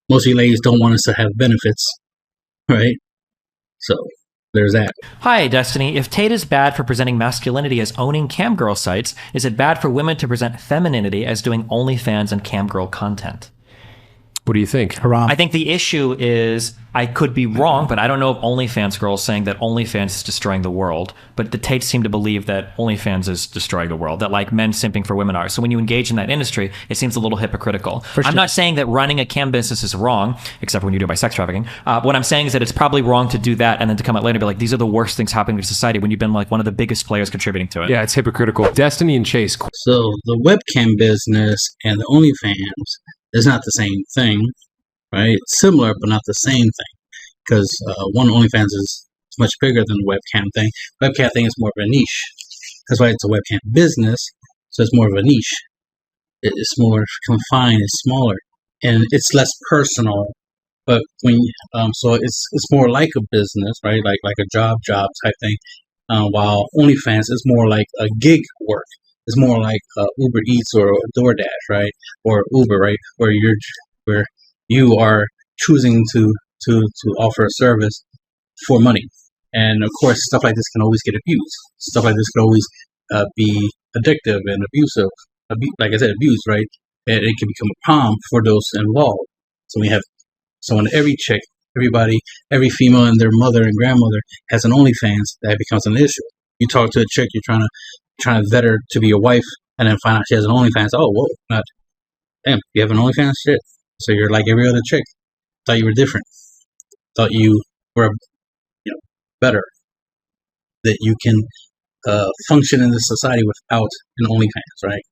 [SPEAKER 3] most of you ladies don't want us to have benefits, right? So there's that.
[SPEAKER 1] Hi, Destiny. If Tate is bad for presenting masculinity as owning camgirl sites, is it bad for women to present femininity as doing OnlyFans and camgirl content?
[SPEAKER 4] What do you think?
[SPEAKER 2] Haram.
[SPEAKER 1] I think the issue is, I could be wrong, but I don't know if OnlyFans girls saying that OnlyFans is destroying the world. But the Tates seem to believe that OnlyFans is destroying the world, that like men simping for women are. So when you engage in that industry, it seems a little hypocritical. I'm not saying that running a cam business is wrong, except for when you do it by sex trafficking. What I'm saying is that it's probably wrong to do that and then to come out later and be like, these are the worst things happening to society when you've been like one of the biggest players contributing to it.
[SPEAKER 4] Yeah, it's hypocritical. Destiny and Chase.
[SPEAKER 3] So the webcam business and the OnlyFans is not the same thing, right? It's similar, but not the same thing. Because one OnlyFans is much bigger than the webcam thing. Webcam thing is more of a niche. That's why it's a webcam business. So it's more of a niche. It's more confined. It's smaller, and it's less personal. But when so it's more like a business, right? Like a job type thing. While OnlyFans is more like a gig work. It's more like Uber Eats or DoorDash, right? Or Uber, right? Where you are choosing to offer a service for money. And of course, stuff like this can always get abused. Stuff like this can always be addictive and abusive. Like I said, abused, right? And it can become a problem for those involved. So when every chick, every female and their mother and grandmother has an OnlyFans, that becomes an issue. You talk to a chick, you're trying to vet her to be your wife, and then find out she has an OnlyFans. Oh, whoa, not damn, you have an OnlyFans? Shit. So you're like every other chick. Thought you were different. Thought you were, better. That you can function in this society without an OnlyFans, right?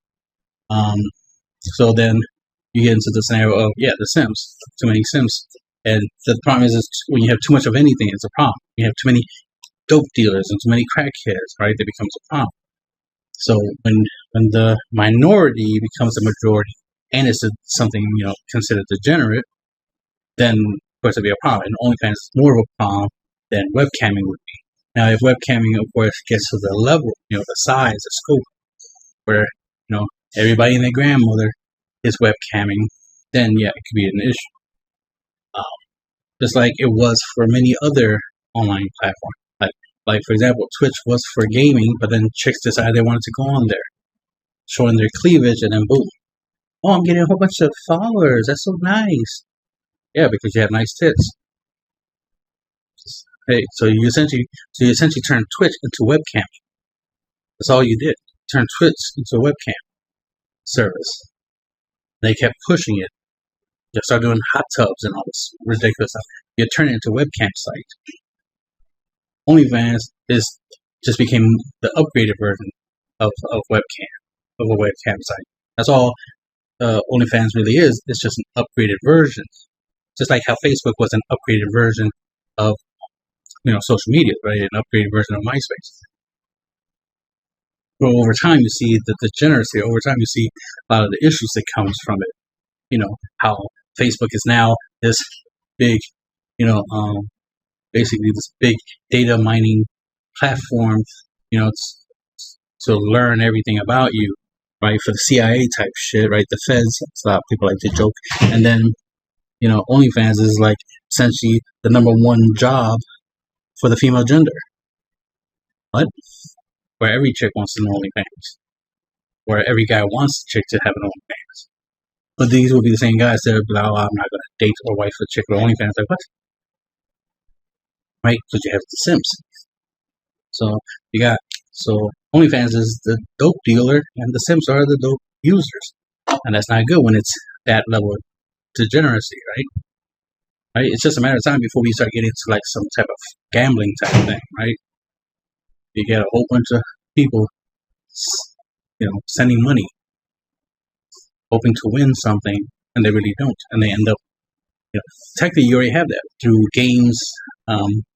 [SPEAKER 3] So then you get into the scenario of the Sims, too many Sims, and the problem is when you have too much of anything, it's a problem. You have too many dope dealers and too many crackheads, right? That becomes a problem. So when the minority becomes a majority, and it's something considered degenerate, then of course it'd be a problem. And OnlyFans is more of a problem than webcamming would be. Now, if webcamming, of course, gets to the level, the size, the scope, where everybody and their grandmother is webcamming, then it could be an issue. Just like it was for many other online platforms. Like for example, Twitch was for gaming, but then chicks decided they wanted to go on there, showing their cleavage, and then boom. Oh, I'm getting a whole bunch of followers. That's so nice. Yeah, because you have nice tits. Hey, so you essentially turned Twitch into webcam. That's all you did. Turn Twitch into a webcam service. They kept pushing it. You start doing hot tubs and all this ridiculous stuff. You turn it into a webcam site. OnlyFans just became the upgraded version of a webcam site. That's all OnlyFans really is. It's just an upgraded version. Just like how Facebook was an upgraded version of social media, right? An upgraded version of MySpace. But over time, you see the degeneracy. Over time, you see a lot of the issues that comes from it. How Facebook is now this big, basically this big data mining platform, to learn everything about you, right? For the CIA type shit, right? The feds, a lot of people like to joke. And then, OnlyFans is like essentially the number one job for the female gender. What? Where every chick wants an OnlyFans. Where every guy wants a chick to have an OnlyFans. But these will be the same guys that are like, oh, I'm not going to date or wife a chick with OnlyFans. Like, what? Right? Because you have the Sims. So OnlyFans is the dope dealer and the Sims are the dope users. And that's not good when it's that level of degeneracy, right? Right? It's just a matter of time before we start getting into like some type of gambling type of thing, right? You get a whole bunch of people, sending money, hoping to win something, and they really don't, and they end up, technically you already have that through games.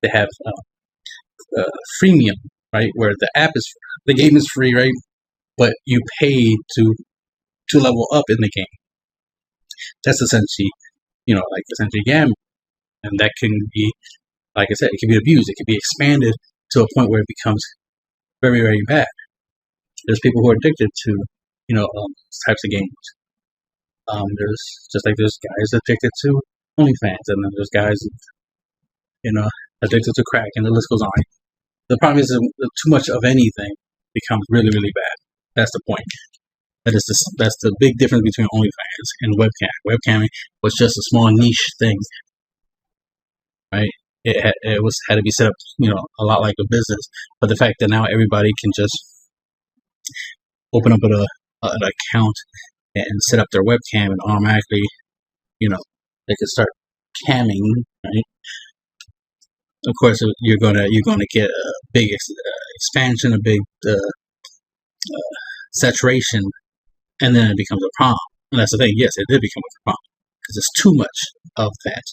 [SPEAKER 3] They have freemium, right, where the game is free, right, but you pay to level up in the game. That's essentially, essentially gambling. And that can be, like I said, it can be abused. It can be expanded to a point where it becomes very, very bad. There's people who are addicted to, types of games. There's guys addicted to OnlyFans, and then there's guys, addicted to crack, and the list goes on. The problem is that too much of anything becomes really, really bad. That's the point. That's the big difference between OnlyFans and webcam. Webcamming was just a small niche thing, right? It had to be set up, a lot like a business. But the fact that now everybody can just open up an account and set up their webcam and automatically, they can start camming, right? Of course, you're gonna get a big expansion, a big saturation, and then it becomes a problem. And that's the thing. Yes, it did become a problem because there's too much of that.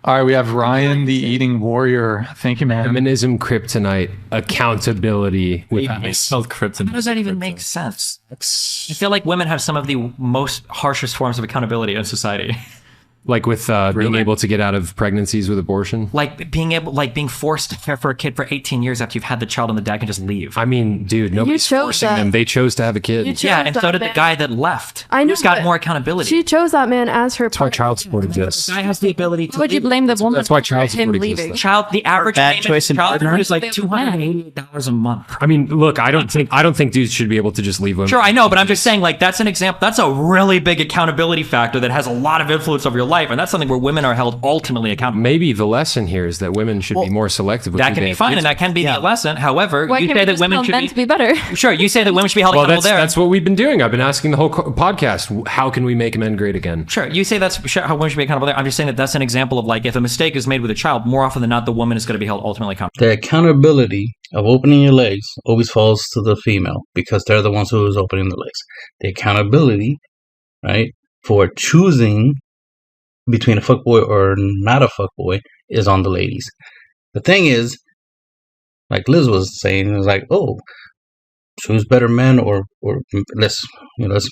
[SPEAKER 8] All right, we have Ryan, the Eating Warrior. Thank you, man.
[SPEAKER 4] Feminism, kryptonite, accountability.
[SPEAKER 7] Spelled kryptonite.
[SPEAKER 1] How does that even make sense? I feel like women have some of the most harshest forms of accountability in society.
[SPEAKER 4] Like with being able to get out of pregnancies with abortion?
[SPEAKER 1] Like being forced to care for a kid for 18 years after you've had the child and the dad can just leave.
[SPEAKER 4] I mean, dude, nobody's forcing them. They chose to have a kid.
[SPEAKER 1] Yeah, and so did the guy that left.
[SPEAKER 6] I know.
[SPEAKER 1] Who's got more accountability?
[SPEAKER 6] She chose that man as her partner.
[SPEAKER 4] That's why child support exists.
[SPEAKER 1] The guy has the ability to
[SPEAKER 5] Would you blame the woman
[SPEAKER 4] That's why child
[SPEAKER 5] for him
[SPEAKER 4] support
[SPEAKER 5] leaving?
[SPEAKER 4] exists.
[SPEAKER 1] The average
[SPEAKER 2] Bad
[SPEAKER 1] payment
[SPEAKER 2] choice in
[SPEAKER 1] child
[SPEAKER 2] partner
[SPEAKER 1] support is like $288 a month.
[SPEAKER 4] I mean, look, I don't think dudes should be able to just leave women.
[SPEAKER 1] Sure, I know, but I'm just saying, like, that's an example. That's a really big accountability factor that has a lot of influence over your life, and that's something where women are held ultimately accountable.
[SPEAKER 4] Maybe the lesson here is that women should be more selective. With
[SPEAKER 1] that can be fine, and that can be the lesson. However,
[SPEAKER 5] Why
[SPEAKER 1] you
[SPEAKER 5] can't
[SPEAKER 1] say
[SPEAKER 5] we
[SPEAKER 1] that
[SPEAKER 5] just
[SPEAKER 1] women
[SPEAKER 5] tell
[SPEAKER 1] should
[SPEAKER 5] men to be better?
[SPEAKER 1] Sure, you say that women should be held
[SPEAKER 4] Well,
[SPEAKER 1] accountable there.
[SPEAKER 4] that's what we've been doing. I've been asking the whole podcast, how can we make men great again?
[SPEAKER 1] Sure, you say that's how women should be accountable there. I'm just saying that that's an example of, like, if a mistake is made with a child, more often than not, the woman is going to be held ultimately accountable.
[SPEAKER 3] The accountability of opening your legs always falls to the female because they're the ones who is opening the legs. The accountability, right, for choosing between a fuckboy or not a fuckboy is on the ladies. The thing is, like Liz was saying, it was like, oh, choose better men or let's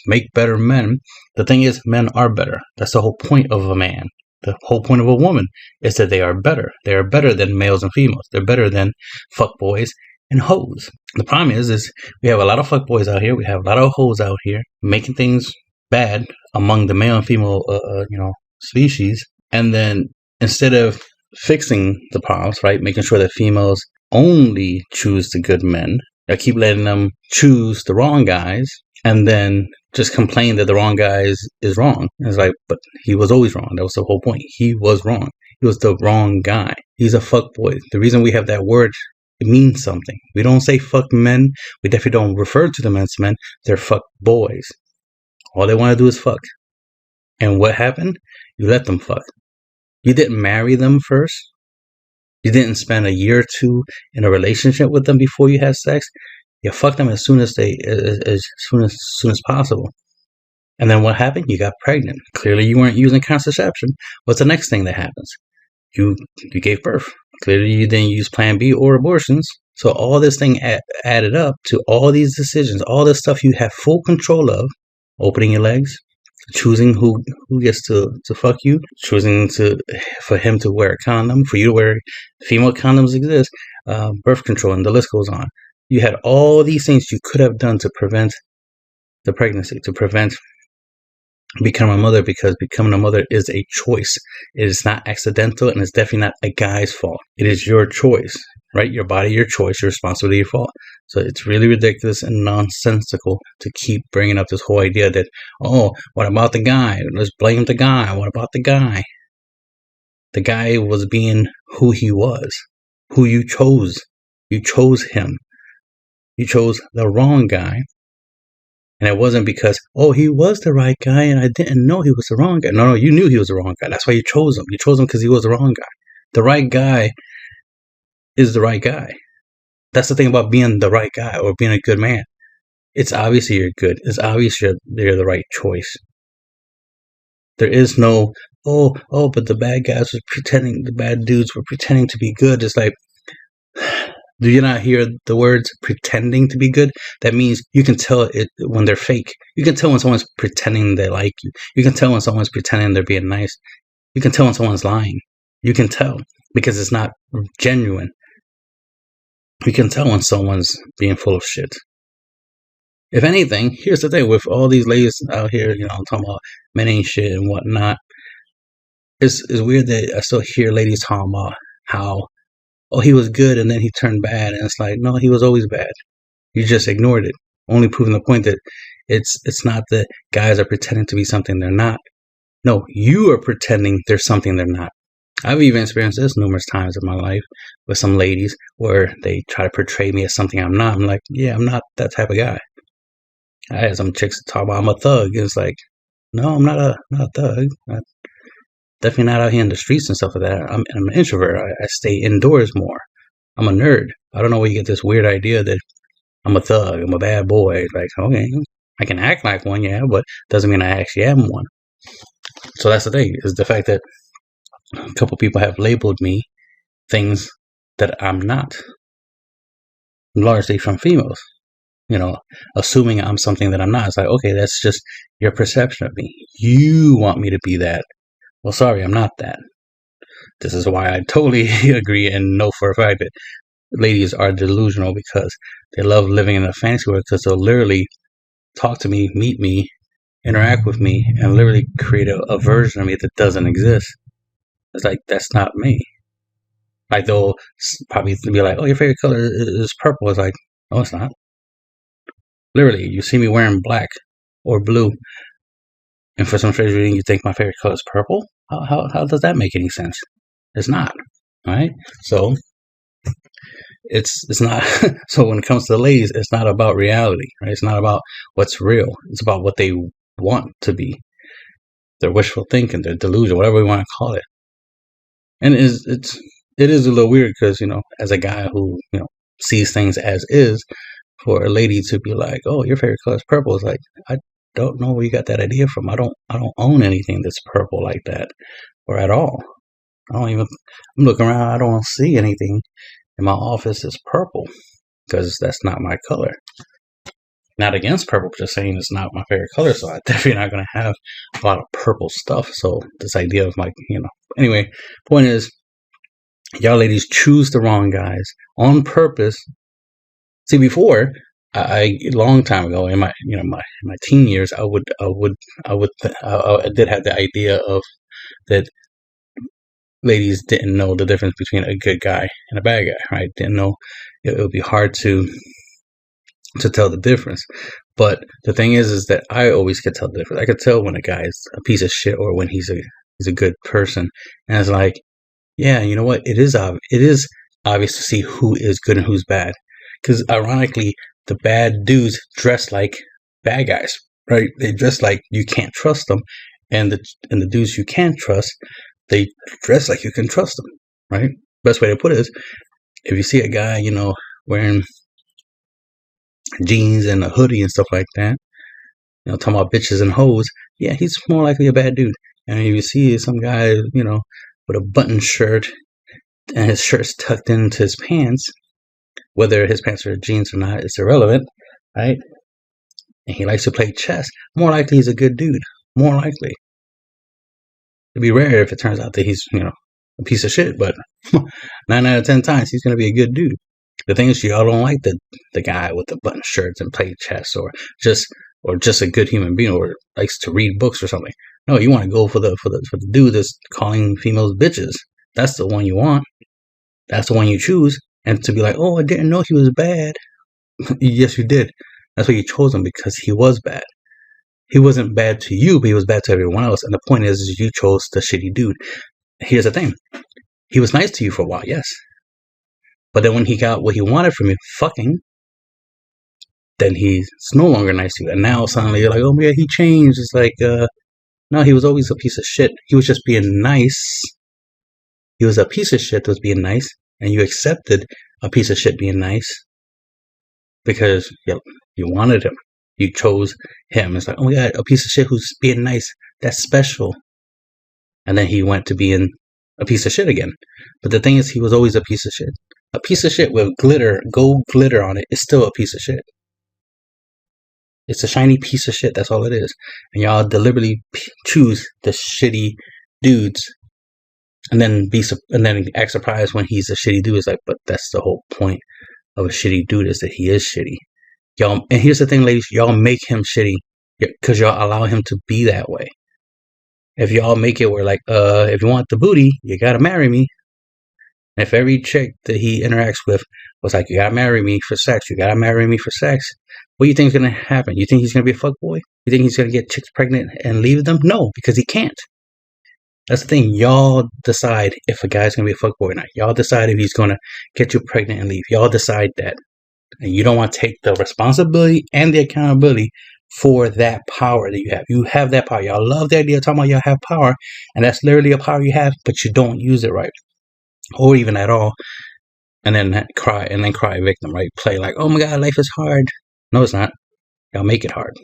[SPEAKER 3] make better men. The thing is, men are better. That's the whole point of a man. The whole point of a woman is that they are better. They are better than males and females. They're better than fuckboys and hoes. The problem is we have a lot of fuckboys out here. We have a lot of hoes out here making things bad among the male and female, species. And then instead of fixing the problems, right, making sure that females only choose the good men, I keep letting them choose the wrong guys, and then just complain that the wrong guy is wrong. And it's like, but he was always wrong. That was the whole point. He was wrong. He was the wrong guy. He's a fuckboy. The reason we have that word, it means something. We don't say fuck men. We definitely don't refer to them as men. They're fuck boys. All they want to do is fuck. And what happened? You let them fuck. You didn't marry them first. You didn't spend a year or two in a relationship with them before you had sex. You fucked them as soon as possible. And then what happened? You got pregnant. Clearly you weren't using contraception. What's the next thing that happens? You gave birth. Clearly you didn't use Plan B or abortions. So all this thing added up to all these decisions, all this stuff you have full control of. Opening your legs, choosing who gets to fuck you, choosing for him to wear a condom, for you to wear female condoms exist, birth control, and the list goes on. You had all these things you could have done to prevent the pregnancy, to prevent becoming a mother, because becoming a mother is a choice. It is not accidental, and it's definitely not a guy's fault. It is your choice, right? Your body, your choice, your responsibility, your fault. So it's really ridiculous and nonsensical to keep bringing up this whole idea that, oh, what about the guy? Let's blame the guy. What about the guy? The guy was being who he was, who you chose. You chose him. You chose the wrong guy. And it wasn't because, oh, he was the right guy and I didn't know he was the wrong guy. No, you knew he was the wrong guy. That's why you chose him. You chose him because he was the wrong guy. The right guy is the right guy. That's the thing about being the right guy or being a good man. It's obvious you're good. It's obvious you're the right choice. There is no, but the bad guys were pretending, the bad dudes were pretending to be good. It's like, do you not hear the words pretending to be good? That means you can tell it when they're fake. You can tell when someone's pretending they like you. You can tell when someone's pretending they're being nice. You can tell when someone's lying. You can tell because it's not genuine. You can tell when someone's being full of shit. If anything, here's the thing with all these ladies out here, talking about men ain't shit and whatnot. It's weird that I still hear ladies talking about how, oh, he was good and then he turned bad. And it's like, no, he was always bad. You just ignored it. Only proving the point that it's not that guys are pretending to be something they're not. No, you are pretending there's something they're not. I've even experienced this numerous times in my life with some ladies where they try to portray me as something I'm not. I'm like, yeah, I'm not that type of guy. I had some chicks talk about I'm a thug. It's like, no, I'm not a thug. I'm definitely not out here in the streets and stuff like that. I'm an introvert. I stay indoors more. I'm a nerd. I don't know where you get this weird idea that I'm a thug. I'm a bad boy. Like, okay, I can act like one, yeah, but doesn't mean I actually am one. So that's the thing, is the fact that a couple people have labeled me things that I'm not, largely from females. Assuming I'm something that I'm not. It's like, okay, that's just your perception of me. You want me to be that. Well, sorry, I'm not that. This is why I totally agree and know for a fact that ladies are delusional, because they love living in a fantasy world, because they'll literally talk to me, meet me, interact with me, and literally create a version of me that doesn't exist. It's like, that's not me. Like, they'll probably be like, oh, your favorite color is purple. It's like, no, it's not. Literally, you see me wearing black or blue, and for some strange reason you think my favorite color is purple? How does that make any sense? It's not. Right? So it's not. So when it comes to the ladies, it's not about reality, right? It's not about what's real. It's about what they want to be. Their wishful thinking, their delusion, whatever we want to call it. And it is a little weird because, as a guy who, sees things as is, for a lady to be like, oh, your favorite color is purple. It's like, I don't know where you got that idea from. I don't own anything that's purple like that, or at all. I'm looking around, I don't see anything in my office that's purple, because that's not my color. Not against purple, just saying it's not my favorite color, so I'm definitely not going to have a lot of purple stuff. So this idea of anyway, point is, y'all ladies choose the wrong guys on purpose. See, before, I long time ago in my my teen years, I did have the idea of that ladies didn't know the difference between a good guy and a bad guy, right? Didn't know it would be hard to tell the difference. But the thing is that I always could tell the difference. I could tell when a guy is a piece of shit or when he's a good person. And it's like, yeah, you know what? It is obvious to see who is good and who's bad. Because ironically, the bad dudes dress like bad guys, right? They dress like you can't trust them, and the dudes you can trust, they dress like you can trust them, right? Best way to put it is, if you see a guy, wearing jeans and a hoodie and stuff like that, talking about bitches and hoes, yeah, he's more likely a bad dude. And if you see some guy, with a button shirt and his shirt's tucked into his pants, whether his pants are jeans or not, it's irrelevant, right? And he likes to play chess, more likely he's a good dude. More likely. It'd be rare if it turns out that he's, a piece of shit, but 9 out of 10 times he's going to be a good dude. The thing is, y'all don't like the guy with the button shirts and play chess, or just a good human being, or likes to read books or something. No, you want to go for the dude that's calling females bitches. That's the one you want. That's the one you choose. And to be like, oh, I didn't know he was bad. Yes, you did. That's why you chose him, because he was bad. He wasn't bad to you, but he was bad to everyone else. And the point is you chose the shitty dude. Here's the thing. He was nice to you for a while, yes. But then when he got what he wanted from you, fucking, then he's no longer nice to you. And now suddenly you're like, oh, yeah, he changed. It's like, no, he was always a piece of shit. He was just being nice. He was a piece of shit that was being nice. And you accepted a piece of shit being nice because you wanted him. You chose him. It's like, oh, yeah, a piece of shit who's being nice. That's special. And then he went to being a piece of shit again. But the thing is, he was always a piece of shit. A piece of shit with gold glitter on it is still a piece of shit. It's a shiny piece of shit. That's all it is. And y'all deliberately choose the shitty dudes and then act surprised when he's a shitty dude. It's like, but that's the whole point of a shitty dude, is that he is shitty. Y'all, and here's the thing, ladies, y'all make him shitty because y'all allow him to be that way. If y'all make it where, like, if you want the booty, you gotta marry me. And if every chick that he interacts with was like, you gotta marry me for sex, you gotta marry me for sex, what do you think is gonna happen? You think he's gonna be a fuckboy? You think he's gonna get chicks pregnant and leave them? No, because he can't. That's the thing. Y'all decide if a guy's gonna be a fuckboy or not. Y'all decide if he's gonna get you pregnant and leave. Y'all decide that. And you don't want to take the responsibility and the accountability for that power that you have. You have that power. Y'all love the idea of talking about y'all have power, and that's literally a power you have, but you don't use it right, or even at all. And then cry victim, right? Play like, oh my God, life is hard. No, it's not. Y'all make it hard.